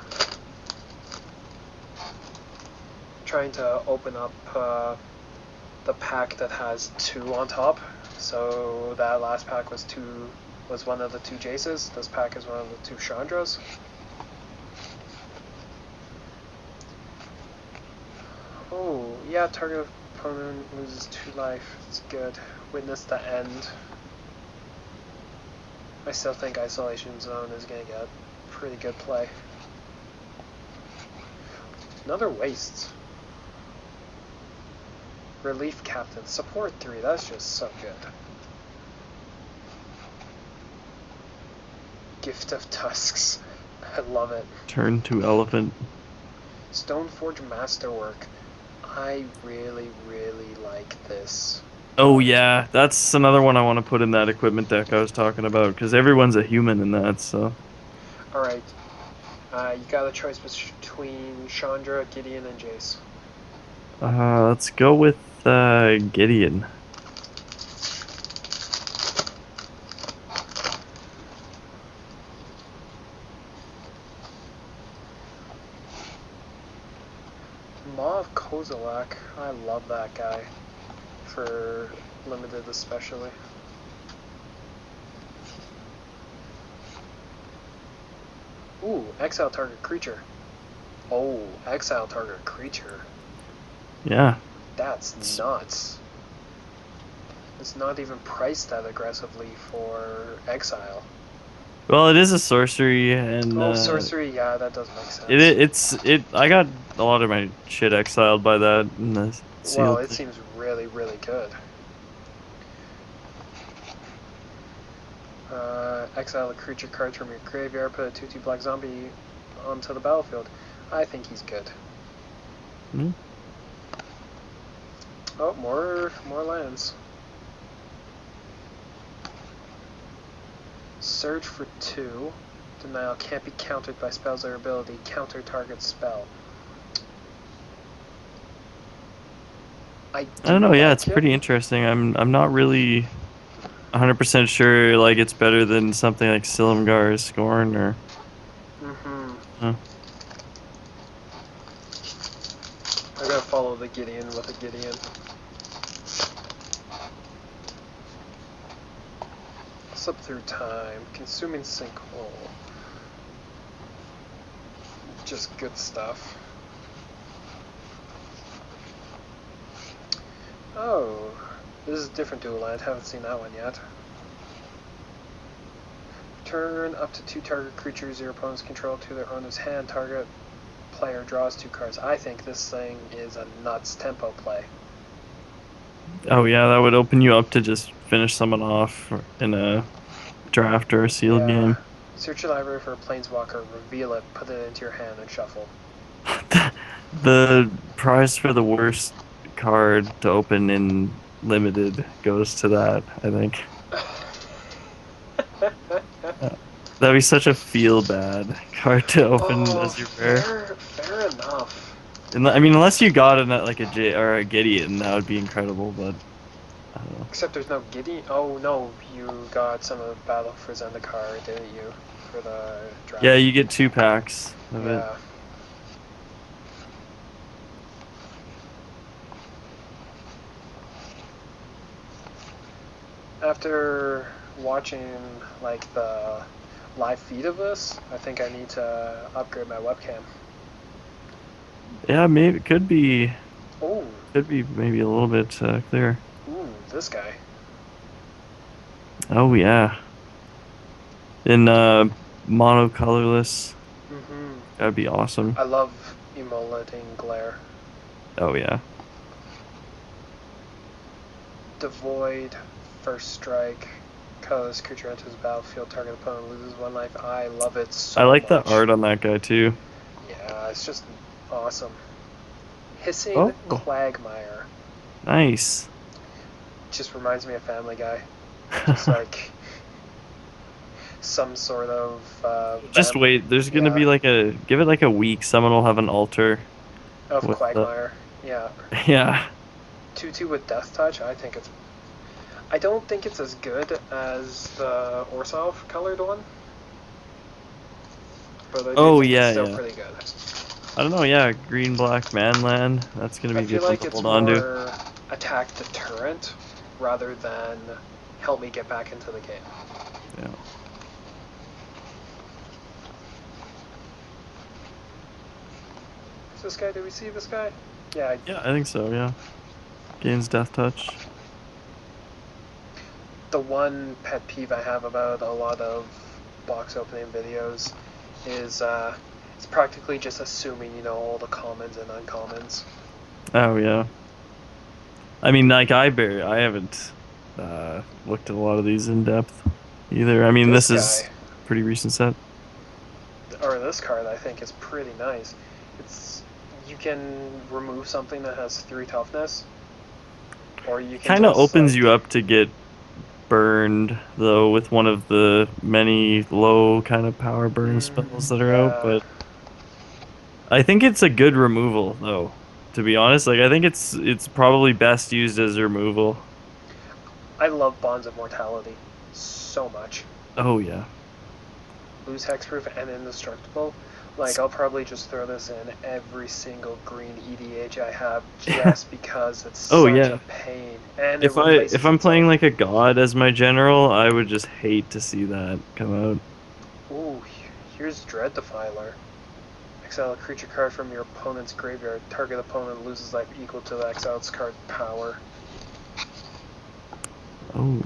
Trying to open up the pack that has 2 on top. So that last pack was one of the 2 Jaces. This pack is one of the 2 Chandras. Oh, yeah, target Opponent loses 2 life. It's good. Witness the end. I still think Isolation Zone is going to get pretty good play. Another waste. Relief Captain. Support 3. That's just so good. Gift of Tusks. I love it. Turn to elephant. Stoneforge Masterwork. I really, really like this. Oh yeah, that's another one I want to put in that equipment deck I was talking about, because everyone's a human in that, so. Alright. You got a choice between Chandra, Gideon, and Jace. Let's go with Gideon. Mav Kozilek. I love that guy. For limited especially. Ooh, exile target creature. Oh, exile target creature. Yeah. That's nuts. It's not even priced that aggressively for exile. Well, it is a sorcery, and Oh, sorcery, yeah, that does make sense. I got a lot of my shit exiled by that in the Well, sealed it thing. seems really, really good. Exile a creature card from your graveyard, put a 2/2 black zombie onto the battlefield. I think he's good. Hmm? Oh, more lands. Surge for 2. Denial can't be countered by spells or ability. Counter target spell. I I don't know. Yeah, it's like it. pretty interesting. I'm not really 100% sure. Like, it's better than something like Silumgar's Scorn or. Mm-hmm. Uh, I'm gonna follow the Gideon with a Gideon. Slip through time. Consuming sinkhole. Just good stuff. Oh, this is a different dual land. Haven't seen that one yet. Turn up to 2 target creatures your opponents control to their owner's hand. Target player draws 2 cards. I think this thing is a nuts tempo play. oh yeah, that would open you up to just finish someone off in a draft or a sealed Yeah. game. Search your library for a planeswalker, reveal it, put it into your hand, and shuffle. The prize for the worst card to open in limited goes to that, I think. Uh, That'd be such a feel bad card to open Oh, as your rare. fair enough. And I mean, unless you got it like a J or a Gideon, that would be incredible. But I don't know. Except there's no Gideon. Oh no, you got some of Battle for Zendikar, didn't you? For the Yeah, draft. you get 2 packs of it. Yeah. After watching like the live feed of this, I think I need to upgrade my webcam. Yeah, maybe it Oh, could be maybe a little bit clearer. ooh, this guy. Oh yeah, in mono colorless, Mm-hmm. that'd be awesome. I love emulating glare. Oh yeah. Devoid, first strike, colorless creature enters the battlefield, target opponent loses 1 life. I love it I so like the much. art on that guy too. Yeah, it's just awesome. Hissing Oh, Quagmire nice. just reminds me of Family Guy. Just like some sort of Just wait. There's gonna yeah, be like give it like a week. Someone will have an altar of with the Quagmire. Yeah, yeah. 2/2 with Death Touch. I don't think it's as good as the Orsov colored one, but I do Oh think it's yeah, still yeah. pretty good. I don't know. Yeah, green black manland. That's gonna I be a feel good one like to it's hold on to. more attack deterrent rather than help me get back into the game. Yeah. Is this guy? Did we see this guy? Yeah, Yeah, I think so. Yeah. Gains death touch. The one pet peeve I have about a lot of box opening videos is it's practically just assuming you know all the commons and uncommons. Oh yeah. I mean, like I haven't looked at a lot of these in depth either. I mean, This this is guy, pretty recent set. or this card, I think is pretty nice. It's you can remove something that has 3 toughness, or you can Kind of just opens like you up to get burned though with one of the many low kind of power burn spells that are out, yeah. but I think it's a good removal though. To be honest, like I think it's probably best used as removal. I love Bonds of Mortality so much. Oh yeah. Lose hexproof and indestructible. Like I'll probably just throw this in every single green EDH I have just because it's Oh such a yeah. pain and it If replaces I'm playing itself. like a god as my general, I would just hate to see that come out. Ooh, here's Dread Defiler. Exile a creature card from your opponent's graveyard. Target opponent loses life equal to the exiled card power. Oh.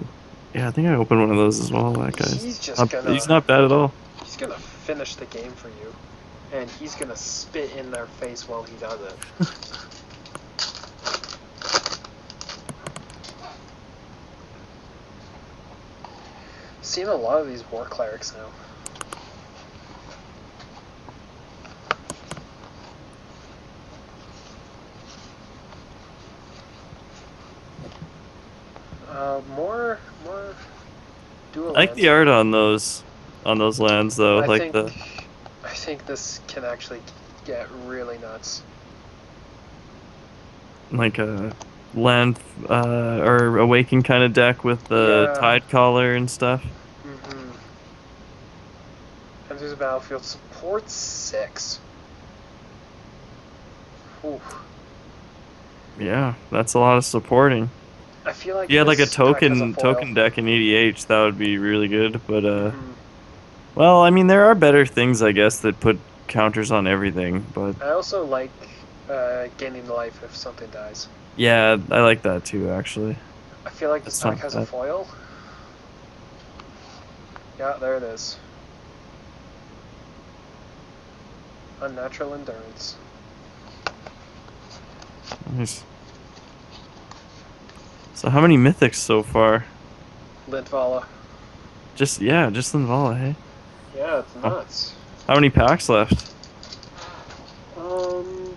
Yeah, I think I opened one of those as well. That guy's He's just he's gonna not bad at all. he's gonna finish the game for you, and he's gonna spit in their face while he does it. Seen a lot of these war clerics now. More dual I like lands. the art on those lands though, I like think the I think this can actually get really nuts. like a land or awaken kind of deck with the Yeah. tide collar and stuff. Mm-hmm. Enters the battlefield. Support 6. Ooh. Yeah, that's a lot of supporting. I feel like If you had like a this deck has a foil. token deck in EDH, that would be really good. But Mm-hmm. well, I mean there are better things I guess that put counters on everything. But I also like gaining life if something dies. yeah, I like that too actually. I feel like this That's deck not has a bad. foil. Yeah, there it is. Unnatural endurance. Nice. So how many mythics so far? Lintvala. Just yeah, just Linvala, hey. Yeah, it's Oh, nuts. how many packs left? Um,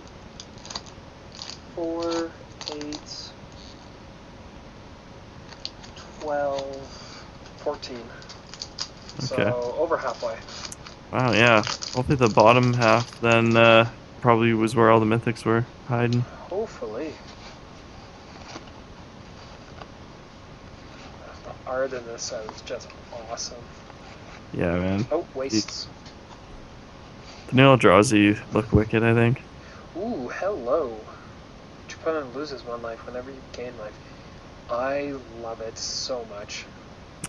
4, 8, 12, 14. Okay. So over halfway. Wow, yeah. Hopefully the bottom half then probably was where all the mythics were hiding. Hopefully. The art in this set is just awesome. Yeah, man. Oh, The wastes. Vanilla Drowsy look wicked, I think. Ooh, hello. Your opponent loses 1 life whenever you gain life. I love it so much.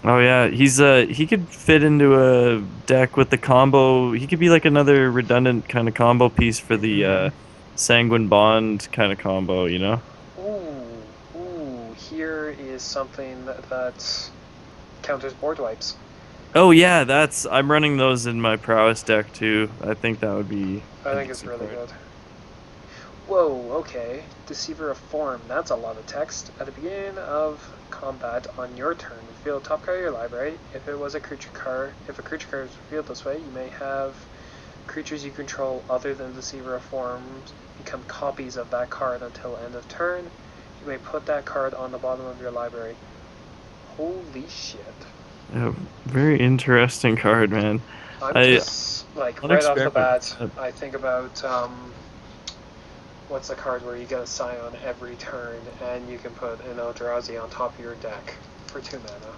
Oh yeah, he could fit into a deck with the combo. He could be like another redundant kind of combo piece for the Sanguine Bond kind of combo, you know? Ooh, here is something that counters board wipes. Oh yeah, that's I'm running those in my prowess deck too. I think that would be I a think it's decent really card. good. Whoa, okay. Deceiver of Form, that's a lot of text. At the beginning of combat on your turn, reveal top card of your library. If it was a creature card, if a creature card is revealed this way, you may have creatures you control other than Deceiver of Forms become copies of that card until end of turn. You may put that card on the bottom of your library. Holy shit. Yeah, very interesting card, man. I'm I just, like, I'll right off the experiment with bat, that. I think about, what's the card where you get a Scion every turn and you can put an Eldrazi on top of your deck for 2 mana?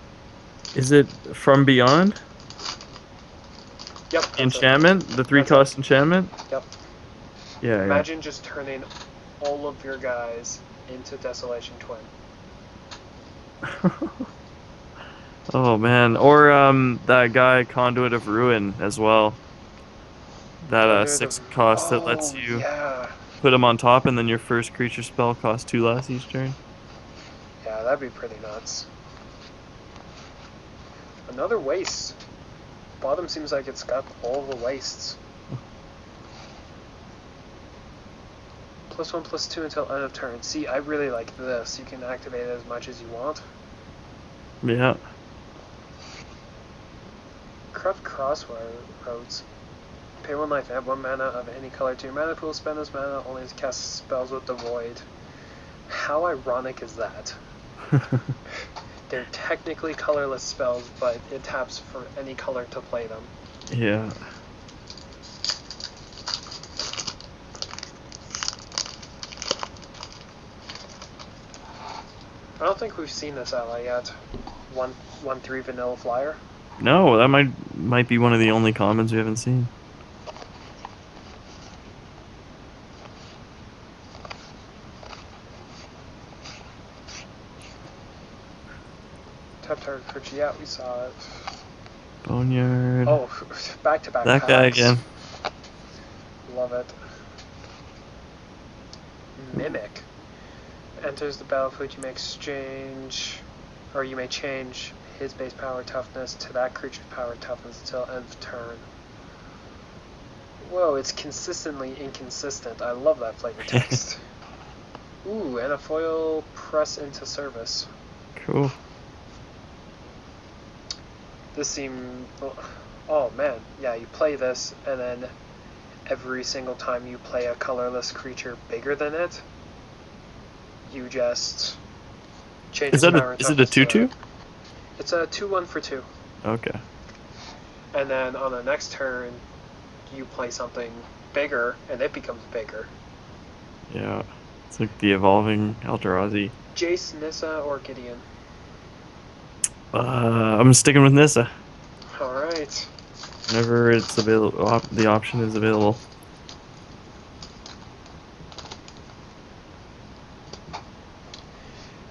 Is it From Beyond? Yep, that's it. Enchantment? The three That's it. cost enchantment? Yep. Yeah, Imagine just turning all of your guys into Desolation Twin. yeah. Oh man. Or that guy Conduit of Ruin as well. That Conduit of... 6 cost that lets Oh, you yeah. put them on top and then your first creature spell costs 2 less each turn. that'd be pretty nuts. Another waste. Bottom seems like it's got all the wastes. +1/+2 until end of turn. See, I really like this. You can activate it as much as you want. Yeah. Corrupt Crossroads. Pay 1 life, add 1 mana of any color to your mana pool, spend this mana only to cast spells with the void. How ironic is that? They're technically colorless spells, but it taps for any color to play them. Yeah. I don't think we've seen this ally yet. 1/3 vanilla flyer. No, that might be one of the only commons we haven't seen. Tap target creature. Yeah, we saw it. Boneyard. Oh, back-to-back That packs. guy again. Love it. Mimic. Enters the battlefield, you may exchange, or you may change his base power toughness to that creature's power toughness until end of turn. Whoa, it's consistently inconsistent. I love that flavor text. Ooh, and a foil press into service. Cool. This seemed... Oh man, yeah, you play this, and then every single time you play a colorless creature bigger than it, you just change Is its that power is it a toughness to 2/2? it. It's a 2/1 for 2. Okay. And then on the next turn, you play something bigger, and it becomes bigger. Yeah. It's like the evolving Eldrazi. Jace, Nissa, or Gideon? I'm sticking with Nissa. Alright. Whenever it's available, the option is available.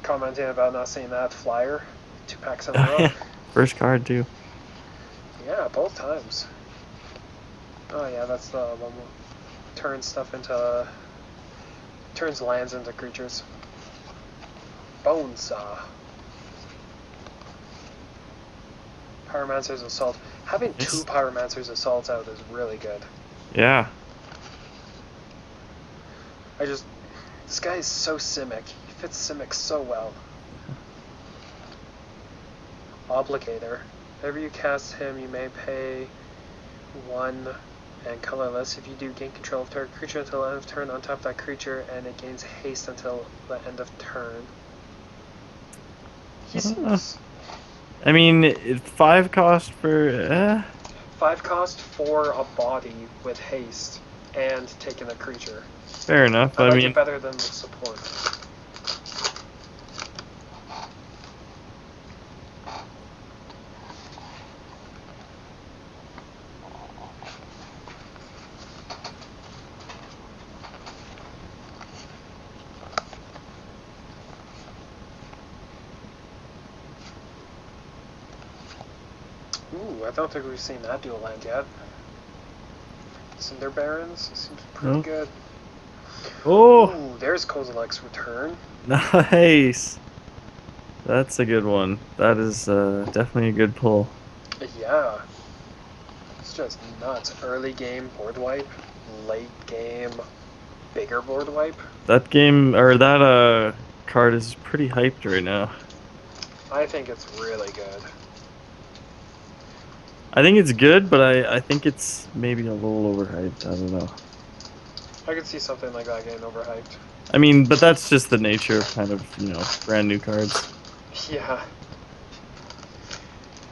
Commenting about not seeing that flyer. 2 packs in a row. First card too. Yeah, both times. Oh yeah, that's the one. Turns stuff into... Turns lands into creatures. Bonesaw. Pyromancer's Assault. Having Nice. 2 Pyromancer's Assaults out is really good. Yeah. This guy is so Simic. He fits Simic so well. Obligator. Whenever you cast him, you may pay 1 and colorless. If you do, gain control of target creature until the end of turn, untap that creature, and it gains haste until the end of turn. He seems... I mean, 5 cost for 5 cost for a body with haste and taking a creature. fair enough. I like mean, it better than the support. Ooh, I don't think we've seen that dual land yet. Cinder Barons seems pretty No. good. oh, Ooh, there's Kozilek's return. nice. That's a good one. That is definitely a good pull. Yeah. It's just nuts. Early game board wipe, late game bigger board wipe. That game or that card is pretty hyped right now. I think it's really good. I think it's good, but I think it's maybe a little overhyped. I don't know. I could see something like that getting overhyped. I mean, but that's just the nature of kind of, brand new cards. Yeah.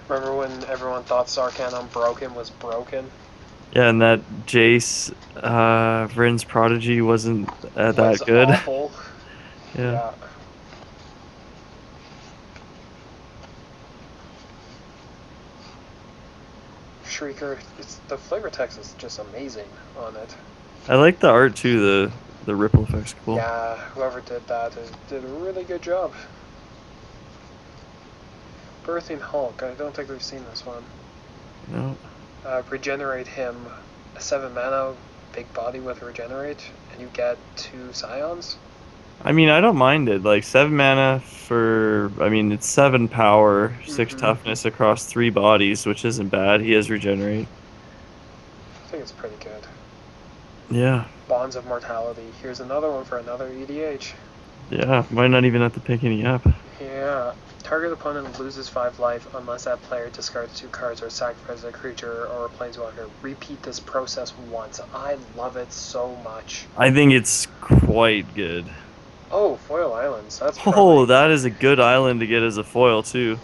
Remember when everyone thought Sarkhan Unbroken was broken? Yeah, and that Jace, Vryn's Prodigy wasn't that Was good. awful. Yeah. Yeah. Shrieker, the flavor text is just amazing on it. I like the art too, the ripple effect's cool. Yeah, whoever did that did a really good job. Birthing Hulk, I don't think we've seen this one. No. Regenerate him, 7 mana, big body with regenerate, and you get 2 scions. I mean, I don't mind it. Like 7 mana for, I mean, it's 7 power, 6 toughness across 3 bodies, which isn't bad. He has regenerate. I think it's pretty good. Yeah, Bonds of Mortality. Here's another one for another EDH. yeah. Might not even have to pick any up. Yeah. Target opponent loses 5 life unless that player discards 2 cards or sacrifices a creature or a planeswalker. Repeat this process once. I love it so much. I think it's quite good. Oh, Foil Islands. That's Oh, probably... that is a good island to get as a foil too.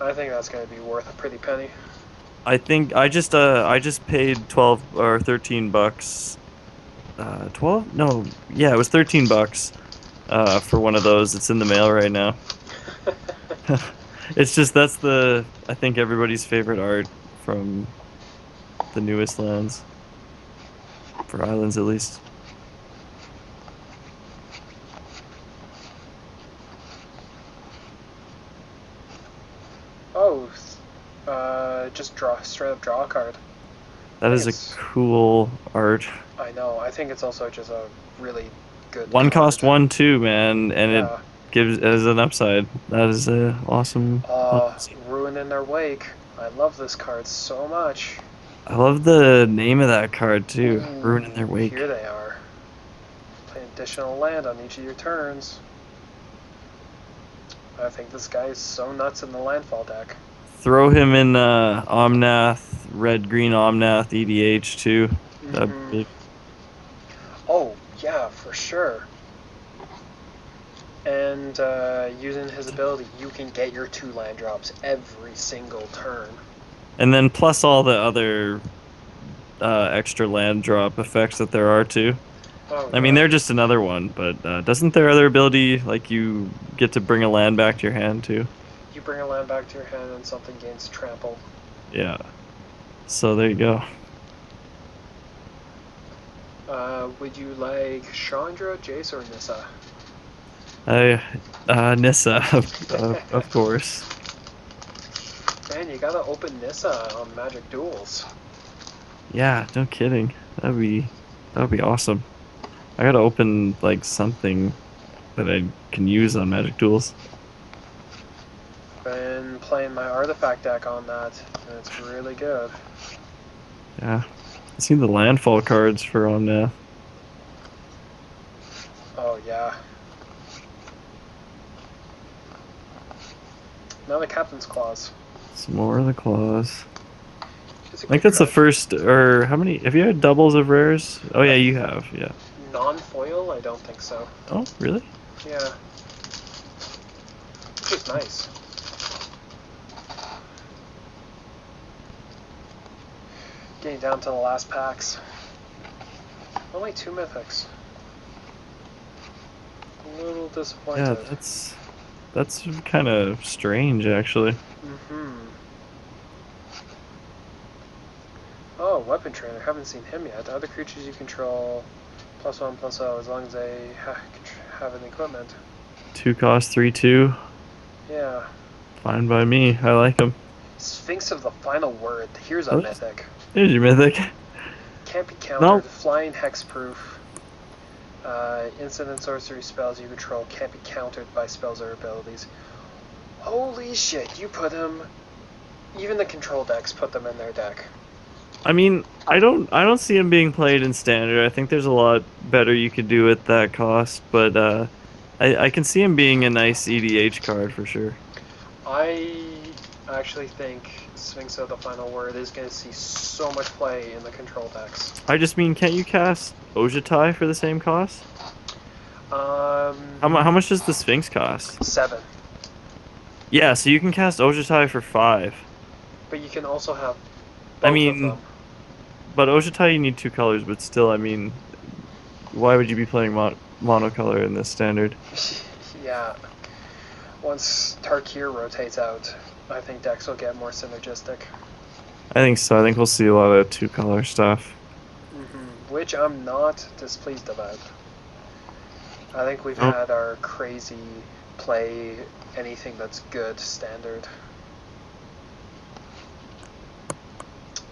I think that's going to be worth a pretty penny. I think I just paid 12 or $13. 12? No, yeah, it was $13 for one of those. It's in the mail right now. It's just that's the I think everybody's favorite art from the newest lands for islands at least. Oh, just straight up draw a card. I That think is a it's... cool art. I know. I think it's also just a really good One card. cost one too, man, and it Yeah. gives as an upside. That is a awesome. Ruin in their wake. I love this card so much. I love the name of that card too. Ruin in their Ooh, here wake. they are. Play additional land on each of your turns. I think this guy is so nuts in the landfall deck. Throw him in Omnath, red green Omnath EDH too. That'd Mm-hmm. be Oh, yeah, for sure. And using his ability, you can get your 2 land drops every single turn. and then plus all the other extra land drop effects that there are too. Oh, I mean, yeah. they're just another one, but doesn't their other ability like you get to bring a land back to your hand too? You bring a land back to your hand and something gains trample. Yeah. So there you go. Would you like Chandra, Jace, or Nissa? I Nissa, of course. Man, you gotta open Nissa on Magic Duels. Yeah, no kidding. That'd be awesome. I gotta open like something that I can use on Magic Duels. Been playing my artifact deck on that, and it's really good. Yeah. I see the landfall cards for on Oh yeah. Now the Captain's Claws. some more of the claws. It's a I think good that's the card. first, or how many? Have you had doubles of rares? Oh yeah, you have. Yeah. Non-foil? I don't think so. Oh, really? Yeah. Which is nice. Getting down to the last packs. Only 2 mythics. A little Yeah, disappointed. that's kind of strange, actually. Mm-hmm. Oh, Weapon Trainer. Haven't seen him yet. Other creatures you control, +1/+0, as long as they have an equipment. 2 cost 3/2. Yeah. Fine by me. I like them. Sphinx of the Final Word. Here's a Oh, mythic. there's your mythic. Can't be No, countered. Flying hexproof. Instant and sorcery spells you control can't be countered by spells or abilities. Holy shit, you put him... Even the control decks put them in their deck. I mean, I don't see him being played in standard. I think there's a lot better you could do at that cost, but I can see him being a nice EDH card for sure. I actually think Sphinx of the Final Word is going to see so much play in the control decks. I just mean, can't you cast Ojatai for the same cost? How much does the Sphinx cost? 7. Yeah, so you can cast Ojatai for 5. But you can also have I both of them. mean, but Ojatai you need 2 colors, but still, I mean, why would you be playing monocolor in this standard? Yeah. Once Tarkir rotates out, I think decks will get more synergistic. I think so. I think we'll see a lot of 2 color stuff. Which I'm not displeased about. I think we've Oh, had our crazy play anything that's good standard.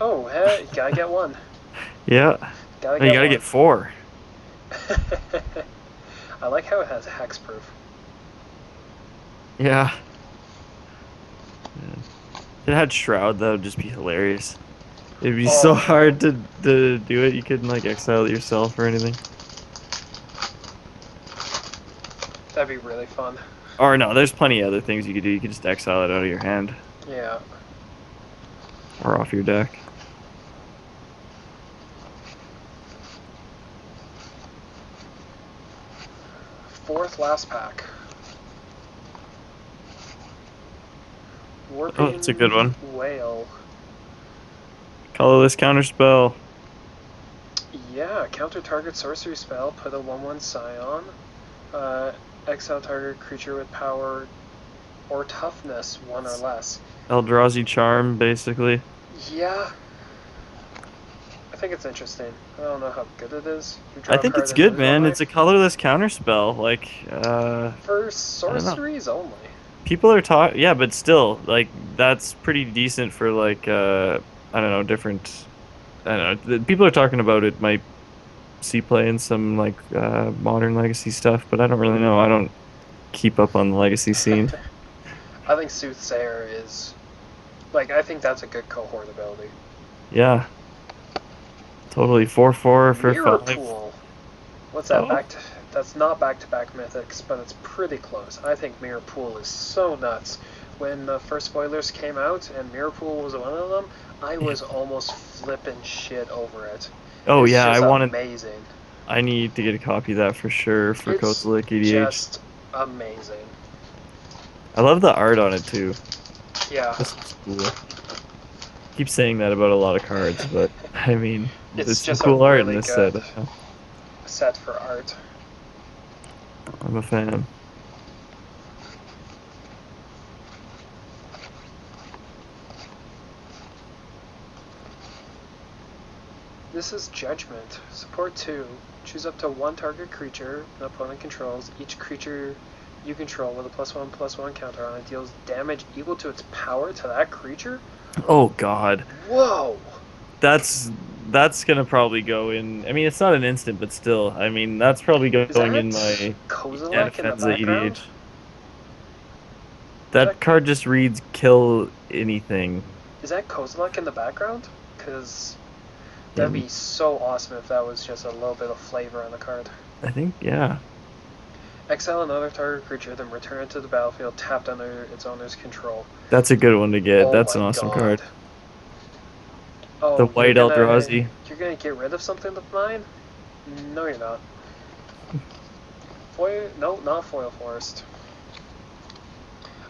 Oh, hey, gotta get one. yeah. Gotta No, you get gotta one. get 4. I like how it has hexproof. Yeah. If it had Shroud, that would just be hilarious. It'd be so Oh, hard to do it. You couldn't like exile it yourself or anything. that'd be really fun. Or no, there's plenty of other things you could do. You could just exile it out of your hand Yeah. or off your deck. Fourth last pack. Oh, that's a good Warping one. Whale. Colorless counterspell. Yeah, counter target sorcery spell, put a 1/1 Scion. Uh, exile target creature with power or toughness 1 or less. Eldrazi Charm, basically. Yeah, I think it's interesting. I don't know how good it is. You I draw a think card it's and good, lose one man. It's life. a colorless counterspell. Like, For I don't know. sorceries only. People are talking, yeah, but still, like, that's pretty decent for like, I don't know, different. I don't know. People are talking about it might see play in some like modern legacy stuff, but I don't really know. I don't keep up on the legacy scene. I think Soothsayer is like I think that's a good cohort ability. Yeah, totally. 4/4 for Mirror 5. Pool. What's that? Oh, That's not back-to-back mythics, but it's pretty close. I think Mirror Pool is so nuts. When the first spoilers came out and Mirror Pool was one of them, I yeah. was almost flipping shit over it. Oh It's yeah. just amazing. I need to get a copy of that for sure for It's Kozilek EDH. just amazing. I love the art on it too. Yeah. This looks cool. Keep saying that about a lot of cards, but I mean, It's there's some just a cool art in really this set. good set for art. I'm a fan. This is Judgment. Support 2. Choose up to one target creature an opponent controls. Each creature you control with a +1/+1 counter on it deals damage equal to its power to that creature? Oh God, Whoa! that's that's gonna probably go in. I mean, it's not an instant, but still, I mean, that's probably Is going in that my Kozilek in the Fenza background? EDH. Is that That card just reads kill anything. is that Kozilek in the background? Because that'd In be so awesome if that was just a little bit of flavor on the card. I think yeah. Exile another target creature, then return it to the battlefield tapped under its owner's control. That's a good one to get. Oh That's my an awesome god. card. The Oh, white Eldrazi. you're gonna get rid of something of mine? No, you're not. Foil? No, not Foil Forest.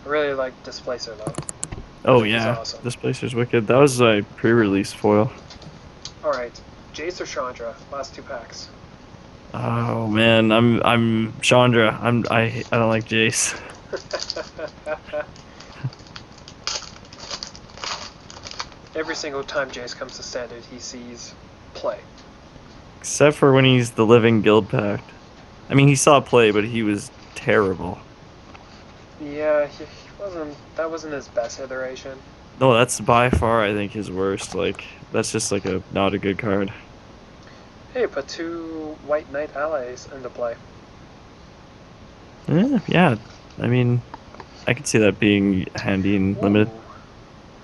I really like Displacer though. I Oh think he's yeah, awesome. Displacer's wicked. That was a pre-release foil. All right, Jace or Chandra? Last 2 packs. Oh man, I'm Chandra. I don't like Jace. Every single time Jace comes to standard, he sees play. Except for when he's the living guild pact. I mean, he saw play, but he was terrible. Yeah, he wasn't. That wasn't his best iteration. No, that's by far I think his worst. Like that's just like a not a good card. Hey, put 2 White Knight allies into play. Yeah. I mean, I could see that being handy and Ooh. limited.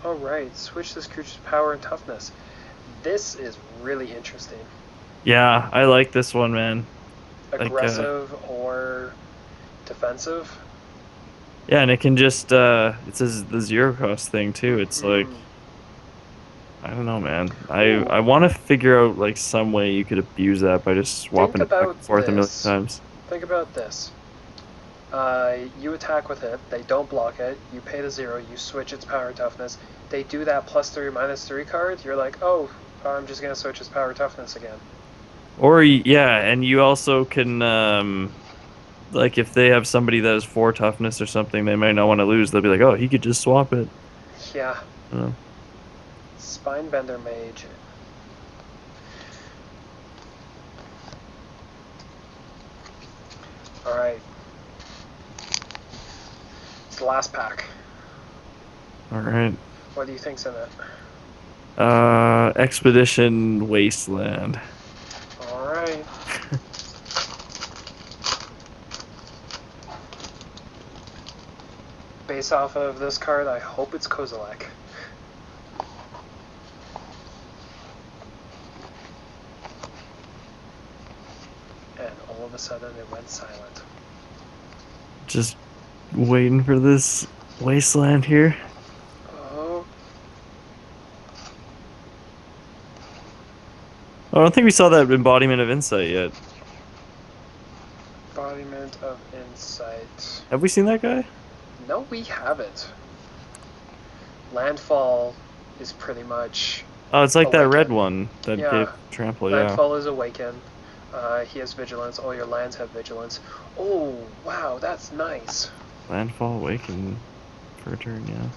Alright, switch this creature's power and toughness. This is really interesting. Yeah, I like this one, man. Like Aggressive or defensive? yeah, and it can just it says the zero cost thing too. It's like Mm. I don't know, man. I Ooh. want to figure out like some way you could abuse that by just Think swapping it back about and forth a million this. times. Think about this. You attack with it, they don't block it, you pay the 0, you switch its power and toughness, they do that +3, -3 card, you're like, oh, I'm just going to switch its power toughness again. Or yeah, and you also can like if they have somebody that has 4 toughness or something, they might not want to lose. They'll be like, oh, he could just swap it. Yeah. Uh, Spinebender Mage. Alright. It's the last pack. all right. What do you think's in it? Expedition Wasteland. Alright. Based off of this card, I hope it's Kozilek. And all of a sudden it went silent. Just waiting for this wasteland here. Oh, I don't think we saw that embodiment of insight yet. embodiment of insight. Have we seen that guy? No, we haven't. Landfall is pretty much Oh, it's like that red Awaken. one that Yeah. gave trample, yeah. Landfall is Awaken. He has Vigilance. All your lands have Vigilance. Oh, wow, that's nice. Landfall awaken for a turn, yeah.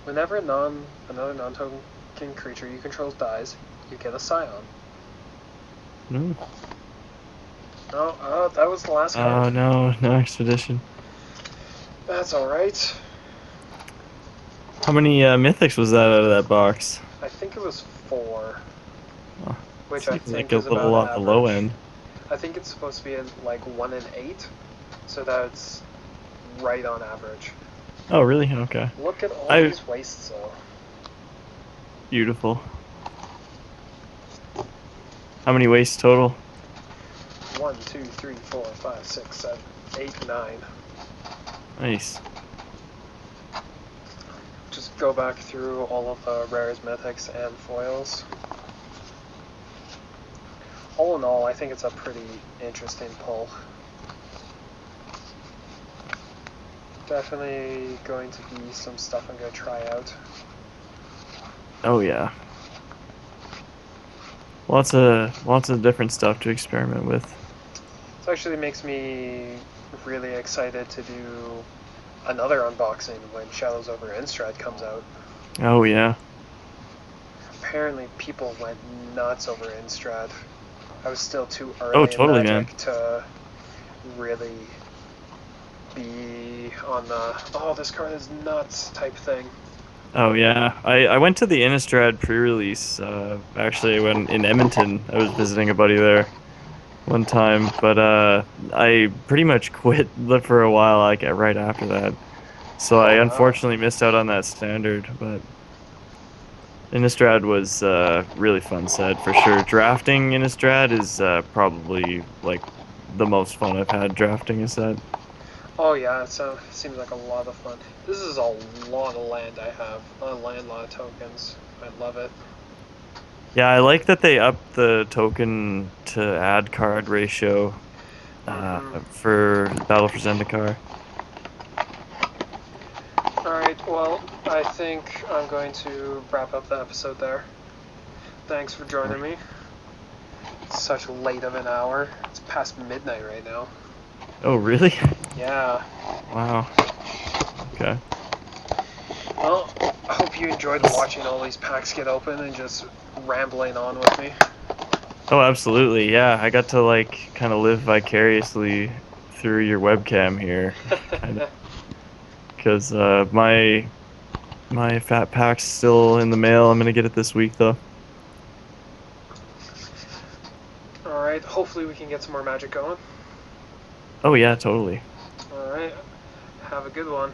Whenever another non-token creature you control dies, you get a Scion. No. Oh, that was the last Oh card. no, no expedition. That's alright. How many mythics was that out of that box? I think it was 4. Oh, Which I seems think like a is little about on average. the low end. I think it's supposed to be like 1 in 8, so that's right on average. Oh really? Okay. Look at all I these wastes though. Beautiful. How many wastes total? 1, 2, 3, 4, 5, 6, 7, 8, 9. Nice. Just go back through all of the rares, mythics, and foils. All in all, I think it's a pretty interesting pull. Definitely going to be some stuff I'm going to try out. Oh yeah. Lots of different stuff to experiment with. This actually makes me really excited to do another unboxing when Shadows over Innistrad comes out. Oh yeah. Apparently people went nuts over Innistrad. I was still too Oh early in totally, man. Magic to really be on the, oh, this card is nuts type thing. Oh yeah. I went to the Innistrad pre-release. Actually, when in Edmonton, I was visiting a buddy there one time, but I pretty much quit for a while, like right after that. So I Oh wow. unfortunately missed out on that standard, but Innistrad was really fun set for sure. Drafting Innistrad is probably like the most fun I've had drafting a set. Oh yeah, it seems like a lot of fun. This is a lot of land I have. A lot of tokens. I love it. Yeah, I like that they upped the token to add card ratio Mm-hmm. for Battle for Zendikar. Alright, well, I think I'm going to wrap up the episode there. Thanks for joining me. It's such late of an hour. It's past midnight right now. Oh, really? Yeah. Wow. Okay. Well, I hope you enjoyed watching all these packs get open and just rambling on with me. Oh, absolutely. Yeah, I got to like kind of live vicariously through your webcam here, kind of, because my fat pack's still in the mail. I'm gonna get it this week though. Alright, hopefully we can get some more magic going. Oh yeah, totally. Alright, have a good one.